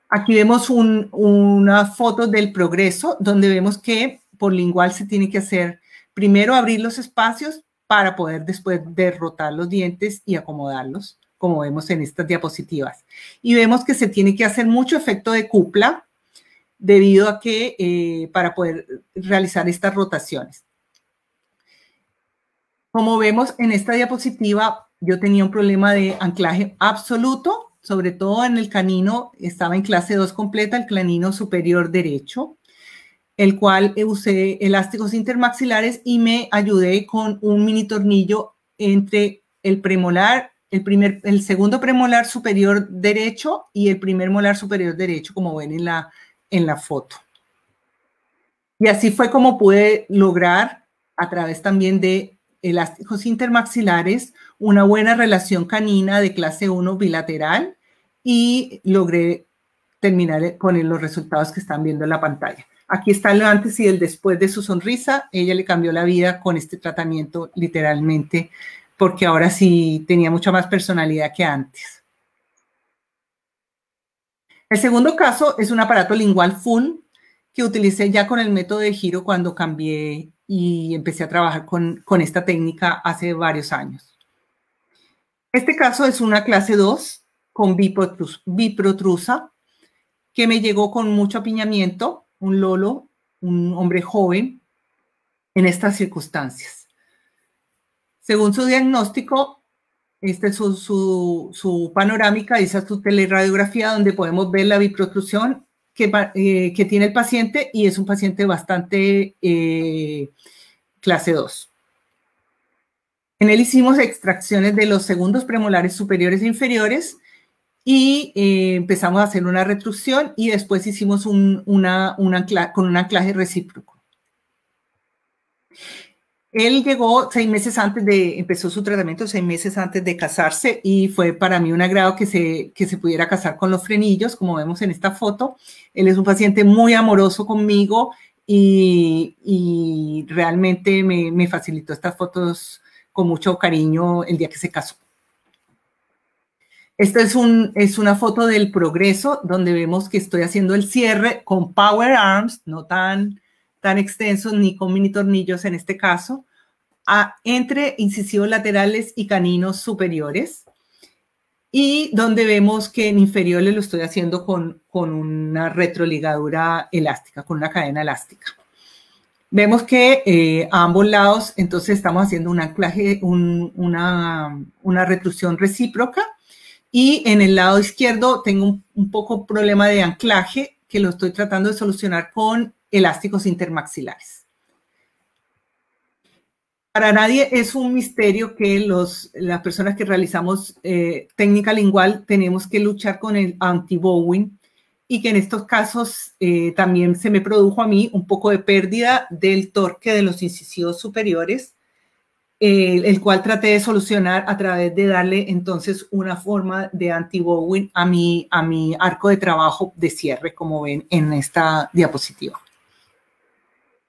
Aquí vemos una foto del progreso, donde vemos que por lingual se tiene que hacer primero abrir los espacios para poder después derrotar los dientes y acomodarlos, como vemos en estas diapositivas. Y vemos que se tiene que hacer mucho efecto de cupla debido a que para poder realizar estas rotaciones. Como vemos en esta diapositiva, yo tenía un problema de anclaje absoluto, sobre todo en el canino, estaba en clase 2 completa, el canino superior derecho, el cual usé elásticos intermaxilares y me ayudé con un mini tornillo entre el premolar, el segundo premolar superior derecho y el primer molar superior derecho, como ven en la foto. Y así fue como pude lograr, a través también de elásticos intermaxilares, una buena relación canina de clase 1 bilateral, y logré terminar con los resultados que están viendo en la pantalla. Aquí está el antes y el después de su sonrisa. Ella le cambió la vida con este tratamiento, literalmente, porque ahora sí tenía mucha más personalidad que antes. El segundo caso es un aparato lingual full que utilicé ya con el método de giro cuando cambié y empecé a trabajar con esta técnica hace varios años. Este caso es una clase 2 con biprotrusa que me llegó con mucho apiñamiento, un lolo, un hombre joven, en estas circunstancias. Según su diagnóstico, esta es su panorámica, esa es su teleradiografía, donde podemos ver la biprotrusión que tiene el paciente, y es un paciente bastante clase 2. En él hicimos extracciones de los segundos premolares superiores e inferiores, y empezamos a hacer una retrusión, y después hicimos con un anclaje recíproco. Él llegó 6 meses antes empezó su tratamiento 6 meses antes de casarse, y fue para mí un agrado que se pudiera casar con los frenillos, como vemos en esta foto. Él es un paciente muy amoroso conmigo y realmente me facilitó estas fotos con mucho cariño el día que se casó. Esta es una foto del progreso, donde vemos que estoy haciendo el cierre con power arms, no tan extensos ni con mini tornillos en este caso, entre incisivos laterales y caninos superiores, y donde vemos que en inferiores lo estoy haciendo con una retroligadura elástica, con una cadena elástica. Vemos que a ambos lados, entonces estamos haciendo un anclaje, una retrusión recíproca. Y en el lado izquierdo tengo un poco problema de anclaje que lo estoy tratando de solucionar con elásticos intermaxilares. Para nadie es un misterio que las personas que realizamos técnica lingual tenemos que luchar con el anti-bowing y que en estos casos también se me produjo a mí un poco de pérdida del torque de los incisivos superiores, el cual traté de solucionar a través de darle entonces una forma de anti-bowing a mi arco de trabajo de cierre, como ven en esta diapositiva.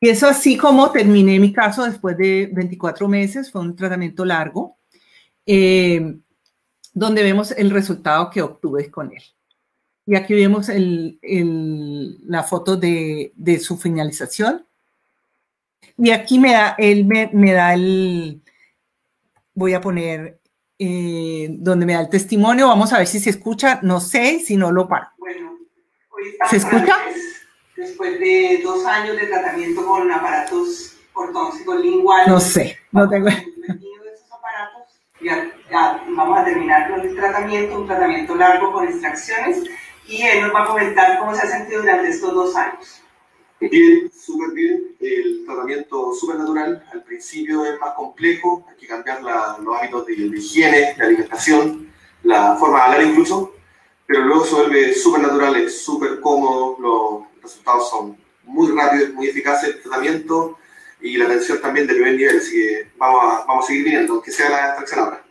Y eso así como terminé mi caso después de 24 meses, fue un tratamiento largo, donde vemos el resultado que obtuve con él. Y aquí vemos la foto de su finalización. Y aquí él me da voy a poner donde me da el testimonio. Vamos a ver si se escucha. No sé, si no lo paro. Bueno, ¿se escucha? Después de 2 años de tratamiento con aparatos ortodónticos linguales. No sé, no tengo. Esos aparatos, ya vamos a terminar con el tratamiento, un tratamiento largo con extracciones, y él nos va a comentar cómo se ha sentido durante estos 2 años. Bien, súper bien. El tratamiento súper natural. Al principio es más complejo, hay que cambiar los hábitos de higiene, de alimentación, la forma de hablar incluso, pero luego se vuelve súper natural, es súper cómodo, los resultados son muy rápidos, muy eficaces el tratamiento y la atención también de primer nivel, así que vamos a seguir viniendo, aunque sea la extracción ahora.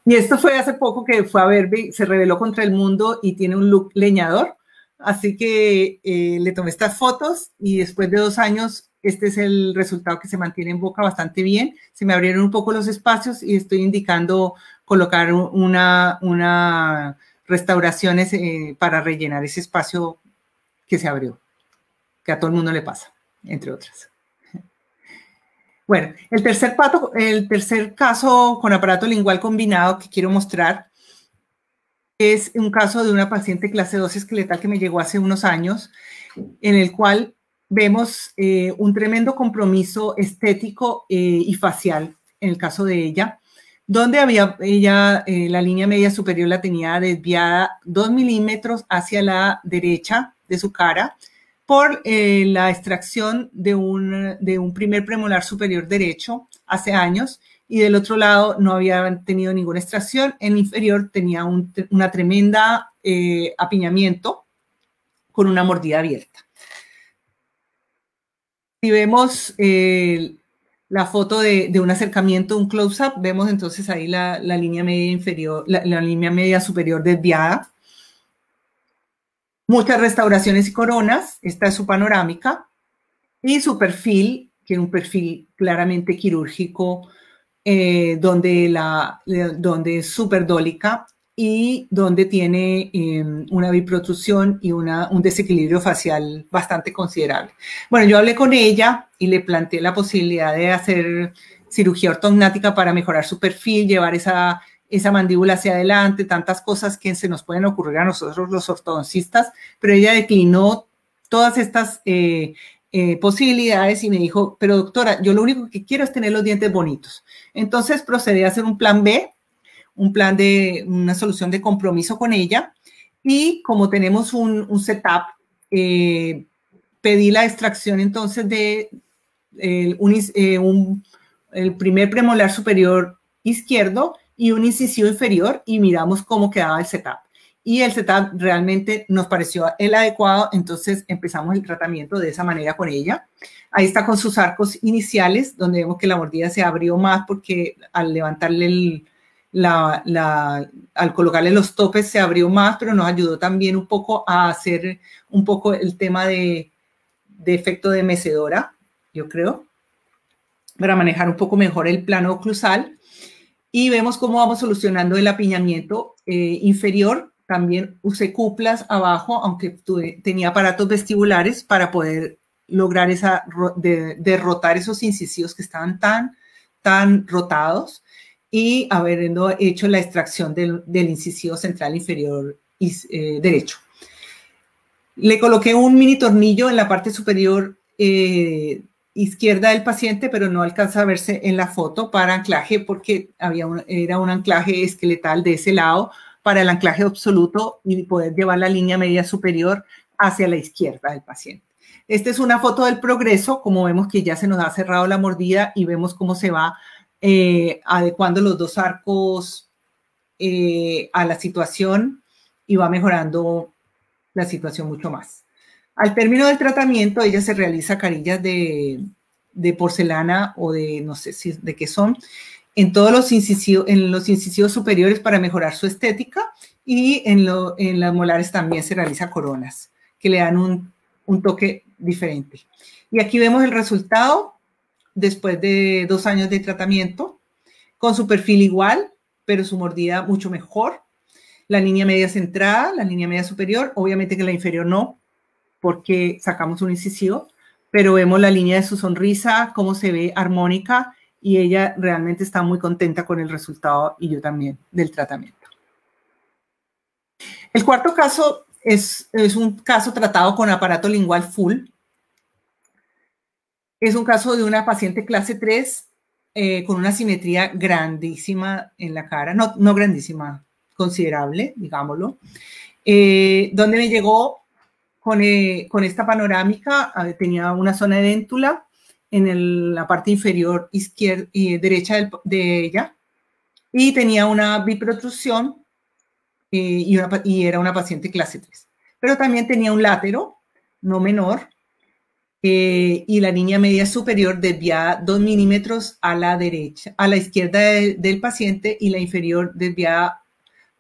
Y esto fue hace poco que fue a Verbi, se rebeló contra el mundo y tiene un look leñador. Así que le tomé estas fotos y después de 2 años, este es el resultado que se mantiene en boca bastante bien. Se me abrieron un poco los espacios y estoy indicando colocar una restauraciones para rellenar ese espacio que se abrió, que a todo el mundo le pasa, entre otras. Bueno, el tercer caso con aparato lingual combinado que quiero mostrar es un caso de una paciente clase 2 esqueletal que me llegó hace unos años, en el cual vemos un tremendo compromiso estético y facial, en el caso de ella, donde ella la línea media superior la tenía desviada 2 milímetros hacia la derecha de su cara por la extracción de un primer premolar superior derecho hace años, y del otro lado no había tenido ninguna extracción. En inferior tenía una tremenda apiñamiento con una mordida abierta. Si vemos la foto de un acercamiento, un close-up, vemos entonces ahí la línea media inferior, la línea media superior desviada. Muchas restauraciones y coronas. Esta es su panorámica. Y su perfil, que es un perfil claramente quirúrgico, donde es superdólica y donde tiene una biprotrusión y un desequilibrio facial bastante considerable. Bueno, yo hablé con ella y le planteé la posibilidad de hacer cirugía ortognática para mejorar su perfil, llevar esa mandíbula hacia adelante, tantas cosas que se nos pueden ocurrir a nosotros los ortodoncistas, pero ella declinó todas estas posibilidades y me dijo, pero doctora, yo lo único que quiero es tener los dientes bonitos. Entonces procedí a hacer un plan B, una solución de compromiso con ella, y como tenemos un setup, pedí la extracción entonces de el primer premolar superior izquierdo y un incisivo inferior, y miramos cómo quedaba el setup. Y el setup realmente nos pareció el adecuado, entonces empezamos el tratamiento de esa manera con ella. Ahí está con sus arcos iniciales, donde vemos que la mordida se abrió más porque al levantarle al colocarle los topes se abrió más, pero nos ayudó también un poco a hacer un poco el tema de efecto de mecedora, yo creo, para manejar un poco mejor el plano oclusal. Y vemos cómo vamos solucionando el apiñamiento inferior. También usé cuplas abajo, aunque tenía aparatos vestibulares para poder lograr derrotar esos incisivos que estaban tan rotados, y habiendo hecho la extracción del incisivo central inferior derecho. Le coloqué un mini tornillo en la parte superior izquierda del paciente, pero no alcanza a verse en la foto para anclaje porque era un anclaje esqueletal de ese lado para el anclaje absoluto y poder llevar la línea media superior hacia la izquierda del paciente. Esta es una foto del progreso, como vemos que ya se nos ha cerrado la mordida y vemos cómo se va adecuando los dos arcos a la situación y va mejorando la situación mucho más. Al término del tratamiento, ella se realiza carillas de porcelana o de, no sé si de qué son, en todos los incisivos superiores para mejorar su estética y en las molares también se realiza coronas que le dan un toque diferente. Y aquí vemos el resultado después de 2 años de tratamiento, con su perfil igual, pero su mordida mucho mejor. La línea media centrada, la línea media superior, obviamente que la inferior no, porque sacamos un incisivo, pero vemos la línea de su sonrisa, cómo se ve armónica, y ella realmente está muy contenta con el resultado, y yo también, del tratamiento. El cuarto caso es un caso tratado con aparato lingual full. Es un caso de una paciente clase 3 con una simetría grandísima en la cara, no grandísima, considerable, digámoslo, donde me llegó con esta panorámica. Tenía una zona de déntula en la parte inferior izquierda y derecha de ella, y tenía una biprotrusión y era una paciente clase 3. Pero también tenía un látero, no menor, y la línea media superior desviada 2 milímetros a la derecha, a la izquierda del paciente, y la inferior desviada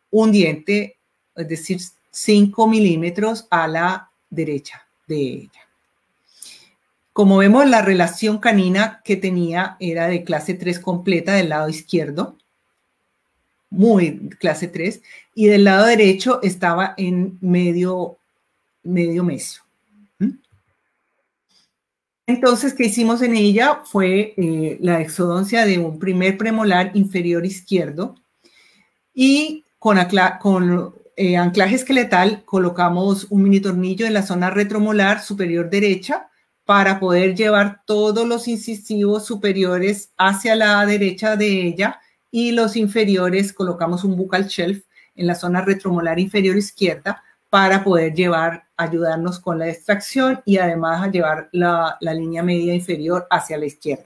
un diente, es decir, 5 milímetros a la derecha de ella. Como vemos, la relación canina que tenía era de clase 3 completa del lado izquierdo, muy clase 3, y del lado derecho estaba en medio mesio. Entonces, ¿qué hicimos en ella? Fue la exodoncia de un primer premolar inferior izquierdo, y con anclaje esqueletal colocamos un mini tornillo en la zona retromolar superior derecha para poder llevar todos los incisivos superiores hacia la derecha de ella, y los inferiores colocamos un buccal shelf en la zona retromolar inferior izquierda para poder ayudarnos con la extracción y además a llevar la línea media inferior hacia la izquierda.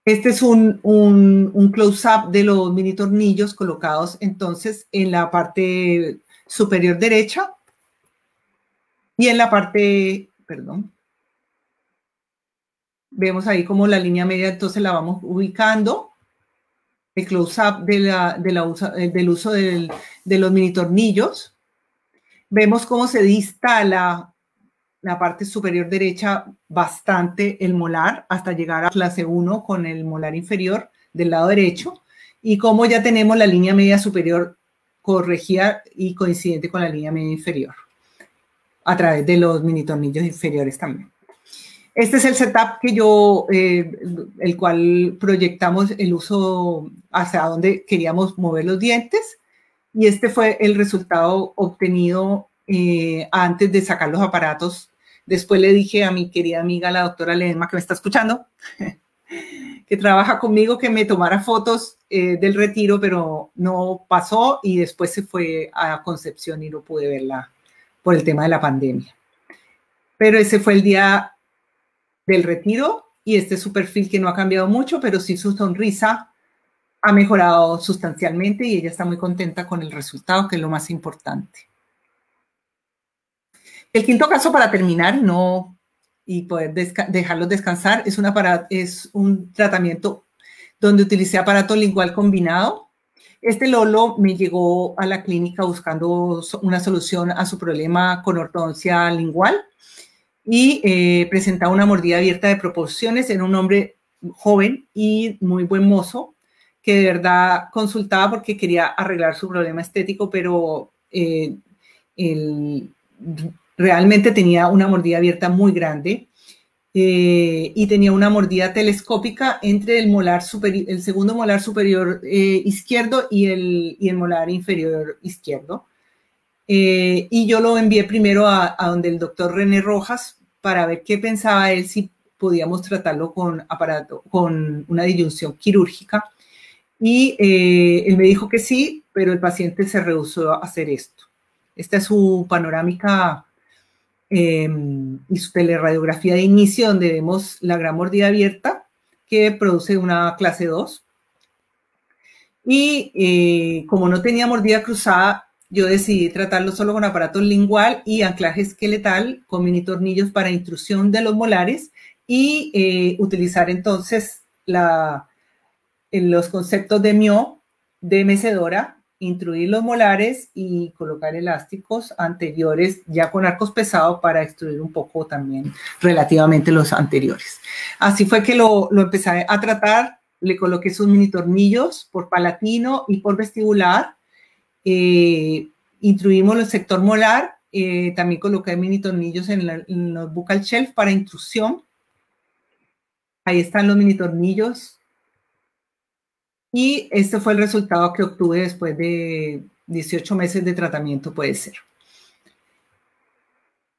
Este es un close-up de los mini tornillos colocados entonces en la parte superior derecha y en la parte, perdón, vemos ahí como la línea media entonces la vamos ubicando. El close-up del uso de los mini tornillos. Vemos cómo se dista la parte superior derecha bastante el molar hasta llegar a clase 1 con el molar inferior del lado derecho, y cómo ya tenemos la línea media superior corregida y coincidente con la línea media inferior a través de los mini tornillos inferiores también. Este es el setup que el cual proyectamos el uso hacia donde queríamos mover los dientes, y este fue el resultado obtenido antes de sacar los aparatos. Después le dije a mi querida amiga, la doctora Ledesma, que me está escuchando, que trabaja conmigo, que me tomara fotos del retiro, pero no pasó, y después se fue a Concepción y no pude verla por el tema de la pandemia. Pero ese fue el día del retiro, y este es su perfil, que no ha cambiado mucho, pero sí su sonrisa ha mejorado sustancialmente y ella está muy contenta con el resultado, que es lo más importante. El quinto caso, para terminar y poder dejarlos descansar, es un tratamiento donde utilicé aparato lingual combinado. Este Lolo me llegó a la clínica buscando una solución a su problema con ortodoncia lingual, y presentaba una mordida abierta de proporciones. Era un hombre joven y muy buen mozo, que de verdad consultaba porque quería arreglar su problema estético, pero realmente tenía una mordida abierta muy grande, y tenía una mordida telescópica entre el segundo molar superior izquierdo y el molar inferior izquierdo. y yo lo envié primero a donde el doctor René Rojas para ver qué pensaba él si podíamos tratarlo con una disyunción quirúrgica. Y él me dijo que sí, pero el paciente se rehusó a hacer esto. Esta es su panorámica y su teleradiografía de inicio, donde vemos la gran mordida abierta que produce una clase 2. Y como no tenía mordida cruzada, yo decidí tratarlo solo con aparato lingual y anclaje esqueletal con mini tornillos para intrusión de los molares y utilizar entonces los conceptos de Mio, de mecedora, intruir los molares y colocar elásticos anteriores ya con arcos pesados para extruir un poco también relativamente los anteriores. Así fue que lo empecé a tratar. Le coloqué sus mini tornillos por palatino y por vestibular. Intruimos el sector molar. También coloqué mini tornillos en los buccal shelf para intrusión. Ahí están los mini tornillos. Y este fue el resultado que obtuve después de 18 meses de tratamiento, puede ser.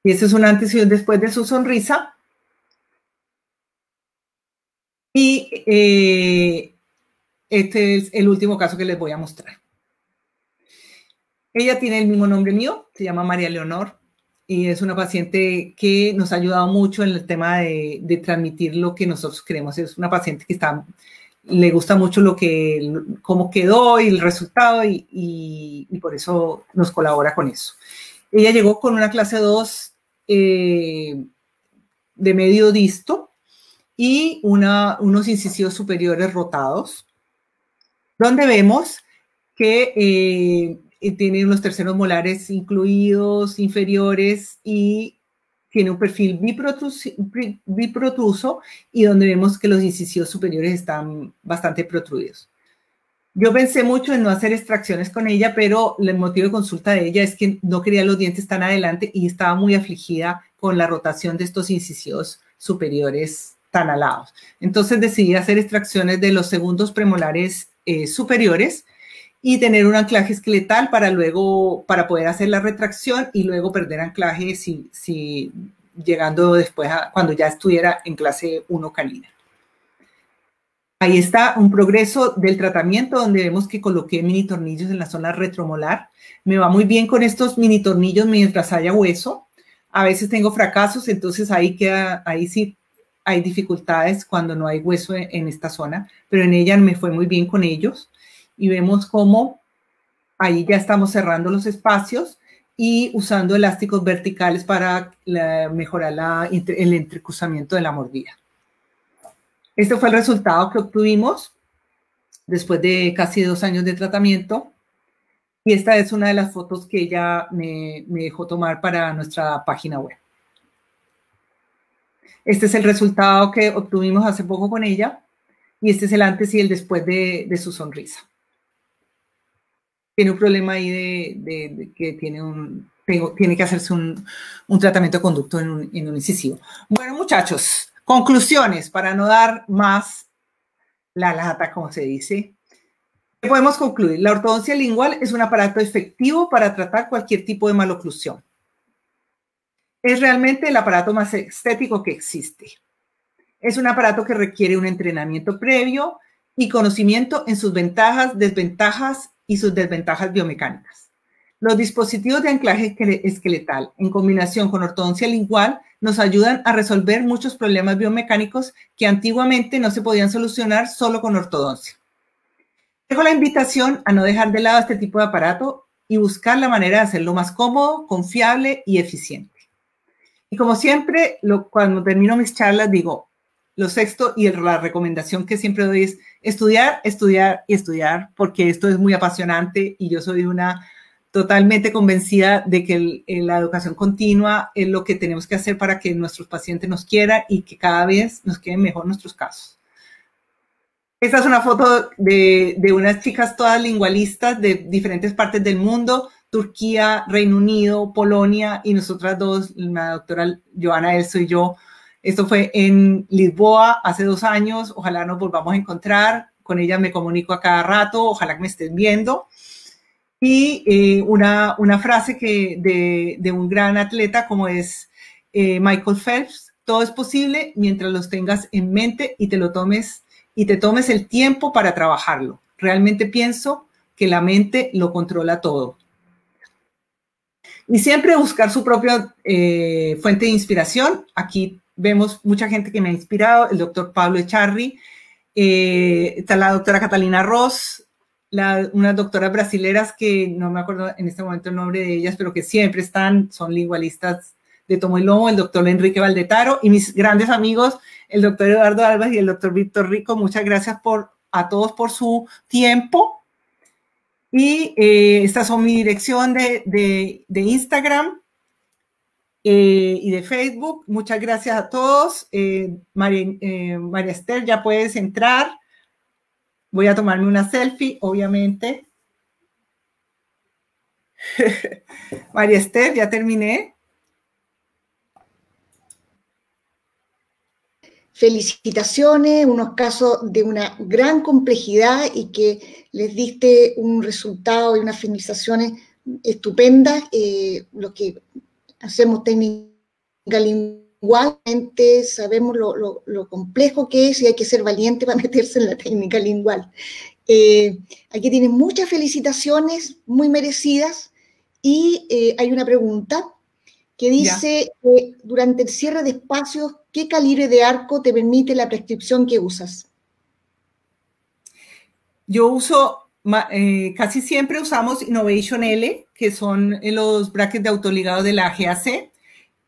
Y este es un antes y un después de su sonrisa. Y este es el último caso que les voy a mostrar. Ella tiene el mismo nombre mío, se llama María Leonor, y es una paciente que nos ha ayudado mucho en el tema de transmitir lo que nosotros queremos. Es una paciente que le gusta mucho cómo quedó y el resultado, y por eso nos colabora con eso. Ella llegó con una clase 2 de medio disto, y unos incisivos superiores rotados, donde vemos que tiene los terceros molares incluidos, inferiores, y tiene un perfil biprotruso, y donde vemos que los incisivos superiores están bastante protruidos. Yo pensé mucho en no hacer extracciones con ella, pero el motivo de consulta de ella es que no quería los dientes tan adelante y estaba muy afligida con la rotación de estos incisivos superiores tan alados. Entonces decidí hacer extracciones de los segundos premolares superiores y tener un anclaje esqueletal para poder hacer la retracción y luego perder anclaje si llegando después cuando ya estuviera en clase 1 canina. Ahí está un progreso del tratamiento donde vemos que coloqué mini tornillos en la zona retromolar. Me va muy bien con estos mini tornillos mientras haya hueso. A veces tengo fracasos, entonces ahí sí hay dificultades cuando no hay hueso en esta zona, pero en ella me fue muy bien con ellos. Y vemos cómo ahí ya estamos cerrando los espacios y usando elásticos verticales para mejorar el entrecruzamiento de la mordida. Este fue el resultado que obtuvimos después de casi 2 años de tratamiento. Y esta es una de las fotos que ella me dejó tomar para nuestra página web. Este es el resultado que obtuvimos hace poco con ella. Y este es el antes y el después de su sonrisa. Tiene un problema ahí de que tiene que hacerse un tratamiento de conducto en un incisivo. Bueno, muchachos, conclusiones para no dar más la lata, como se dice. Podemos concluir. La ortodoncia lingual es un aparato efectivo para tratar cualquier tipo de maloclusión. Es realmente el aparato más estético que existe. Es un aparato que requiere un entrenamiento previo y conocimiento en sus ventajas, desventajas y sus desventajas biomecánicas. Los dispositivos de anclaje esqueletal en combinación con ortodoncia lingual nos ayudan a resolver muchos problemas biomecánicos que antiguamente no se podían solucionar solo con ortodoncia. Dejo la invitación a no dejar de lado este tipo de aparato y buscar la manera de hacerlo más cómodo, confiable y eficiente. Y como siempre, cuando termino mis charlas digo, lo sexto y la recomendación que siempre doy es estudiar, estudiar y estudiar, porque esto es muy apasionante y yo soy totalmente convencida de que la educación continua es lo que tenemos que hacer para que nuestros pacientes nos quieran y que cada vez nos queden mejor nuestros casos. Esta es una foto de unas chicas todas lingualistas de diferentes partes del mundo, Turquía, Reino Unido, Polonia y nosotras dos, la doctora Joana Elso y yo. Esto fue en Lisboa hace 2 años. Ojalá nos volvamos a encontrar. Con ella me comunico a cada rato. Ojalá que me estén viendo. Y una frase de un gran atleta como es Michael Phelps: todo es posible mientras los tengas en mente y te tomes el tiempo para trabajarlo. Realmente pienso que la mente lo controla todo. Y siempre buscar su propia fuente de inspiración. Aquí vemos mucha gente que me ha inspirado: el doctor Pablo Echarri, está la doctora Catalina Ross, unas doctoras brasileras que no me acuerdo en este momento el nombre de ellas, pero que siempre son lingualistas de tomo y lomo: el doctor Enrique Valdetaro, y mis grandes amigos, el doctor Eduardo Albas y el doctor Víctor Rico. Muchas gracias a todos por su tiempo. Y estas son mi dirección de Instagram y de Facebook. Muchas gracias a todos. María Esther, ya puedes entrar. Voy a tomarme una selfie, obviamente. María Esther, ya terminé. Felicitaciones, unos casos de una gran complejidad y que les diste un resultado y unas finalizaciones estupendas. Lo que hacemos técnica lingualmente sabemos lo complejo que es y hay que ser valiente para meterse en la técnica lingual. Aquí tienen muchas felicitaciones muy merecidas y hay una pregunta que dice, durante el cierre de espacios, ¿qué calibre de arco te permite la prescripción que usas? Yo uso, casi siempre usamos Innovation L, que son los brackets de autoligado de la GAC.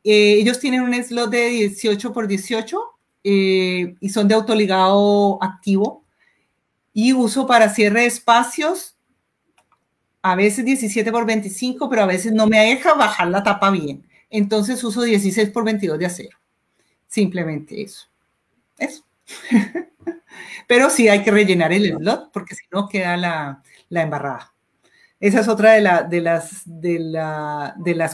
Ellos tienen un slot de 18 por 18 y son de autoligado activo. Y uso para cierre de espacios a veces 17 por 25, pero a veces no me deja bajar la tapa bien. Entonces uso 16 por 22 de acero. Simplemente eso. Eso. Pero sí hay que rellenar el slot porque si no queda la embarrada. Esa es otra de las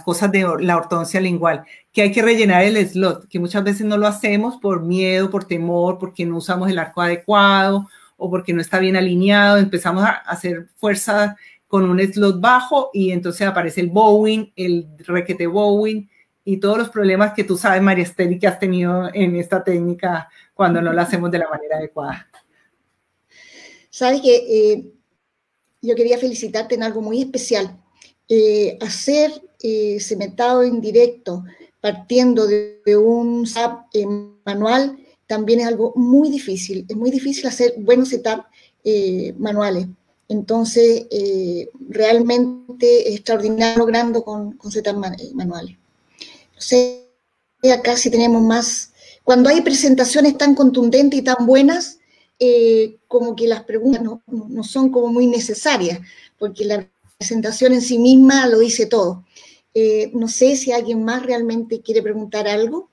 cosas de la ortodoncia lingual, que hay que rellenar el slot, que muchas veces no lo hacemos por miedo, por temor, porque no usamos el arco adecuado o porque no está bien alineado. Empezamos a hacer fuerza con un slot bajo y entonces aparece el bowing, el requete bowing y todos los problemas que tú sabes, María Esther, y que has tenido en esta técnica cuando no la hacemos de la manera adecuada. Sabes que yo quería felicitarte en algo muy especial. Hacer cementado en directo partiendo de un setup manual también es algo muy difícil. Es muy difícil hacer buenos setups manuales. Entonces, realmente es extraordinario logrando con setups manuales. No sé, acá si tenemos más. Cuando hay presentaciones tan contundentes y tan buenas, como que las preguntas no son como muy necesarias, porque la presentación en sí misma lo dice todo. No sé si alguien más realmente quiere preguntar algo.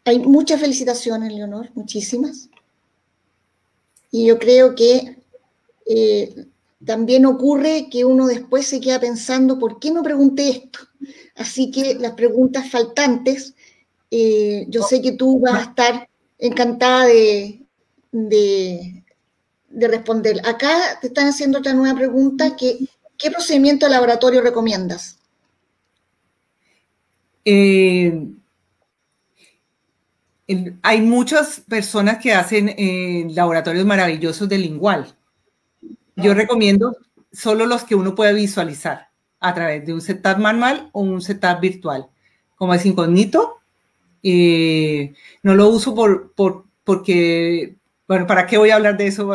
Hay muchas felicitaciones, Leonor, muchísimas. Y yo creo que también ocurre que uno después se queda pensando, ¿por qué no pregunté esto? Así que las preguntas faltantes, yo sé que tú vas a estar encantada de responder. Acá te están haciendo otra nueva pregunta, ¿qué procedimiento de laboratorio recomiendas? Hay muchas personas que hacen laboratorios maravillosos de lingual. Yo recomiendo solo los que uno puede visualizar a través de un setup manual o un setup virtual, como es Incógnito. No lo uso porque, bueno, ¿para qué voy a hablar de eso?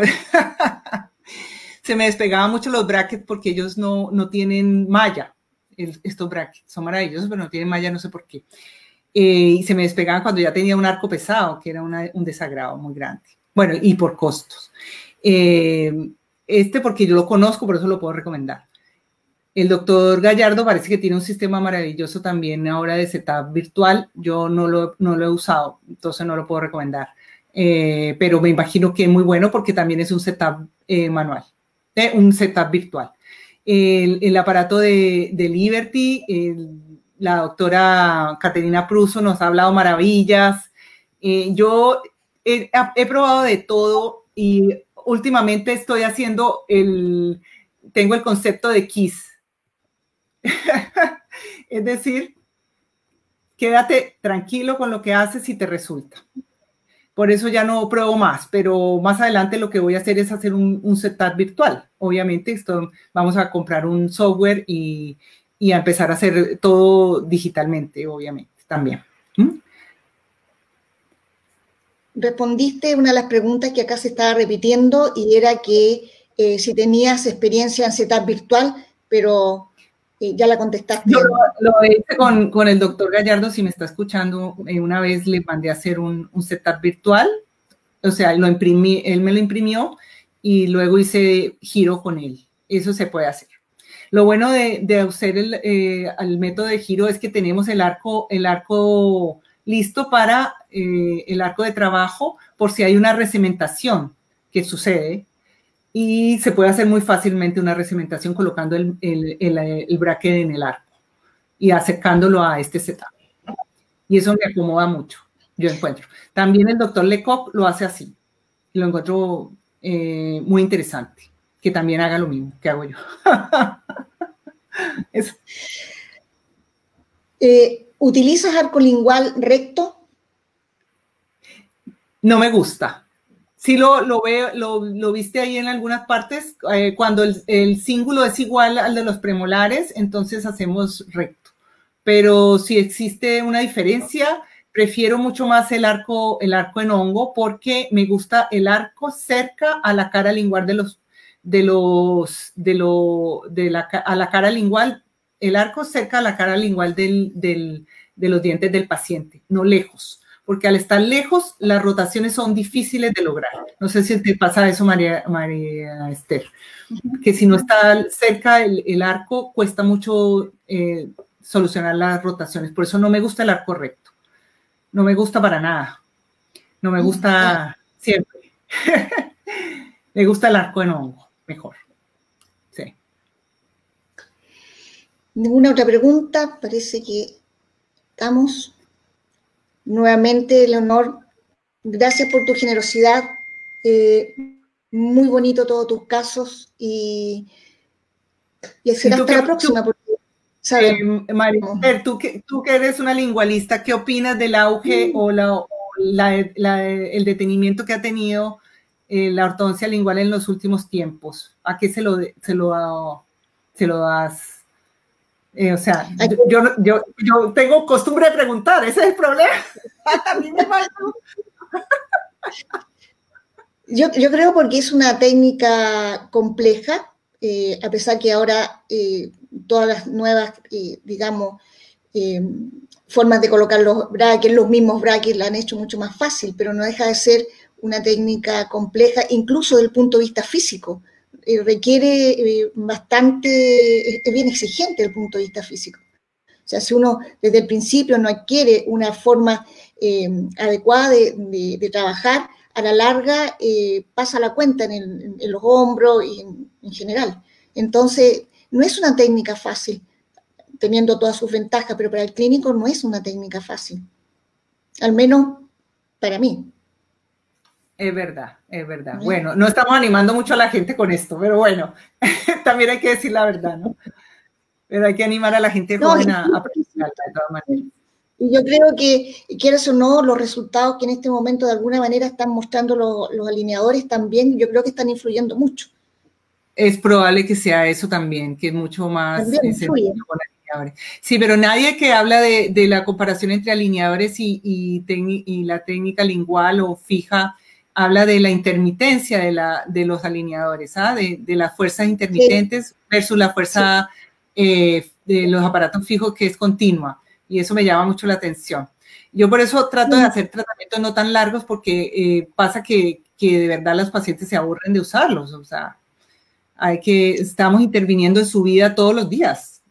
Se me despegaban mucho los brackets porque ellos no tienen malla. Estos brackets son maravillosos, pero no tienen malla, no sé por qué. Y se me despegaban cuando ya tenía un arco pesado, que era un desagrado muy grande. Bueno, y por costos. Porque yo lo conozco, por eso lo puedo recomendar. El doctor Gallardo parece que tiene un sistema maravilloso también ahora de setup virtual. Yo no lo he usado, entonces no lo puedo recomendar. Pero me imagino que es muy bueno porque también es un setup manual, un setup virtual. El aparato de Liberty, la doctora Caterina Pruso nos ha hablado maravillas. Yo he probado de todo y últimamente estoy haciendo tengo el concepto de KISS. Es decir, quédate tranquilo con lo que haces y te resulta. Por eso ya no pruebo más, pero más adelante lo que voy a hacer es hacer un setup virtual. Obviamente vamos a comprar un software y a empezar a hacer todo digitalmente, obviamente, también. Respondiste una de las preguntas que acá se estaba repitiendo y era que si tenías experiencia en setup virtual, pero ya la contestaste. Yo lo hice con el doctor Gallardo, si me está escuchando, una vez le mandé a hacer un setup virtual, o sea, lo imprimí, él me lo imprimió y luego hice giro con él. Eso se puede hacer. Lo bueno de hacer el método de giro es que tenemos el arco listo para el arco de trabajo por si hay una recementación que sucede. Y se puede hacer muy fácilmente una recementación colocando el bracket en el arco y acercándolo a este setup. Y eso me acomoda mucho, yo encuentro. También el doctor Lecoq lo hace así. Lo encuentro muy interesante, que también haga lo mismo que hago yo. Eso. ¿Utilizas arco lingual recto? No me gusta. Sí lo viste ahí en algunas partes, cuando el cíngulo es igual al de los premolares, entonces hacemos recto. Pero si existe una diferencia, prefiero mucho más el arco en hongo porque me gusta el arco cerca a la cara lingual a la cara lingual, el arco cerca a la cara lingual de los dientes del paciente, no lejos. Porque al estar lejos, las rotaciones son difíciles de lograr. No sé si te pasa eso, María Esther, que si no está cerca el arco, cuesta mucho solucionar las rotaciones. Por eso no me gusta el arco recto. No me gusta para nada. No me gusta siempre. Me gusta el arco en hongo, mejor. Sí. ¿Ninguna otra pregunta? Parece que estamos... Nuevamente, Leonor, gracias por tu generosidad. Muy bonito todos tus casos y será hasta la próxima. María, tú que eres una lingualista, ¿qué opinas del auge o el detenimiento que ha tenido la ortodoncia lingual en los últimos tiempos? ¿A qué se lo das? O sea, yo tengo costumbre de preguntar, ese es el problema. A mí me falta. Yo creo porque es una técnica compleja, a pesar que ahora todas las nuevas, digamos, formas de colocar los brackets, los mismos brackets la han hecho mucho más fácil, pero no deja de ser una técnica compleja, incluso desde el punto de vista físico. Requiere bastante, es bien exigente desde el punto de vista físico. O sea, si uno desde el principio no adquiere una forma adecuada de trabajar, a la larga pasa la cuenta en los hombros y en general. Entonces, no es una técnica fácil, teniendo todas sus ventajas, pero para el clínico no es una técnica fácil. Al menos para mí. Es verdad, es verdad. Bueno, no estamos animando mucho a la gente con esto, pero bueno, también hay que decir la verdad, ¿no? Pero hay que animar a la gente joven a practicarla de todas maneras. Y yo creo que, quieras o no, los resultados que en este momento de alguna manera están mostrando los alineadores también, yo creo que están influyendo mucho. Es probable que sea eso también, que es mucho más sencillo con alineadores. Sí, pero nadie que habla de la comparación entre alineadores y la técnica lingual o fija habla de la intermitencia de los alineadores, ¿ah? De las fuerzas intermitentes versus la fuerza de los aparatos fijos que es continua. Y eso me llama mucho la atención. Yo por eso trato de hacer tratamientos no tan largos porque pasa que de verdad los pacientes se aburren de usarlos. O sea, estamos interviniendo en su vida todos los días,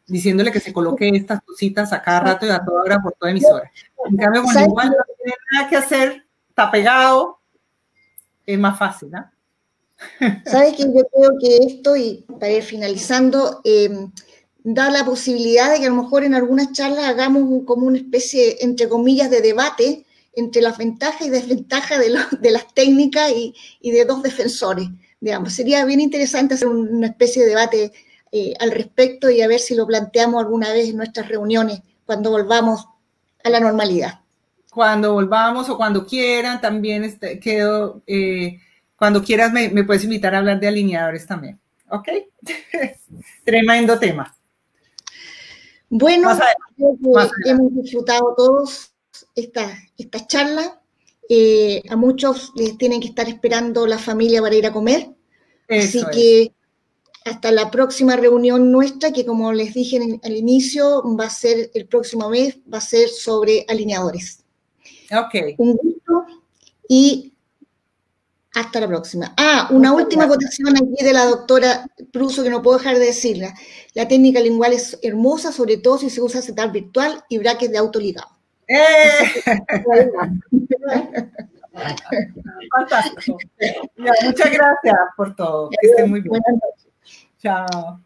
diciéndole que se coloque estas cositas a cada rato y a toda hora por toda emisora. En cambio, con igual no tiene nada que hacer, está pegado, es más fácil, ¿no? ¿Sabes qué? Yo creo que esto, y para ir finalizando, da la posibilidad de que a lo mejor en algunas charlas hagamos como una especie, entre comillas, de debate entre las ventajas y desventajas de las técnicas y de dos defensores, digamos. Sería bien interesante hacer una especie de debate al respecto y a ver si lo planteamos alguna vez en nuestras reuniones cuando volvamos a la normalidad. Cuando volvamos o cuando quieran, también cuando quieras me puedes invitar a hablar de alineadores también. ¿Ok? Tremendo tema. Bueno, creo que hemos disfrutado todos esta charla. A muchos les tienen que estar esperando la familia para ir a comer. Así que hasta la próxima reunión nuestra, que como les dije al inicio, va a ser el próximo mes, va a ser sobre alineadores. Ok. Un gusto y hasta la próxima. Una última acotación aquí de la doctora Pruso que no puedo dejar de decirla. La técnica lingual es hermosa, sobre todo si se usa setup virtual y brackets de autoligado. Fantástico. Muchas gracias por todo. Que estén muy bien. Buenas noches. Chao.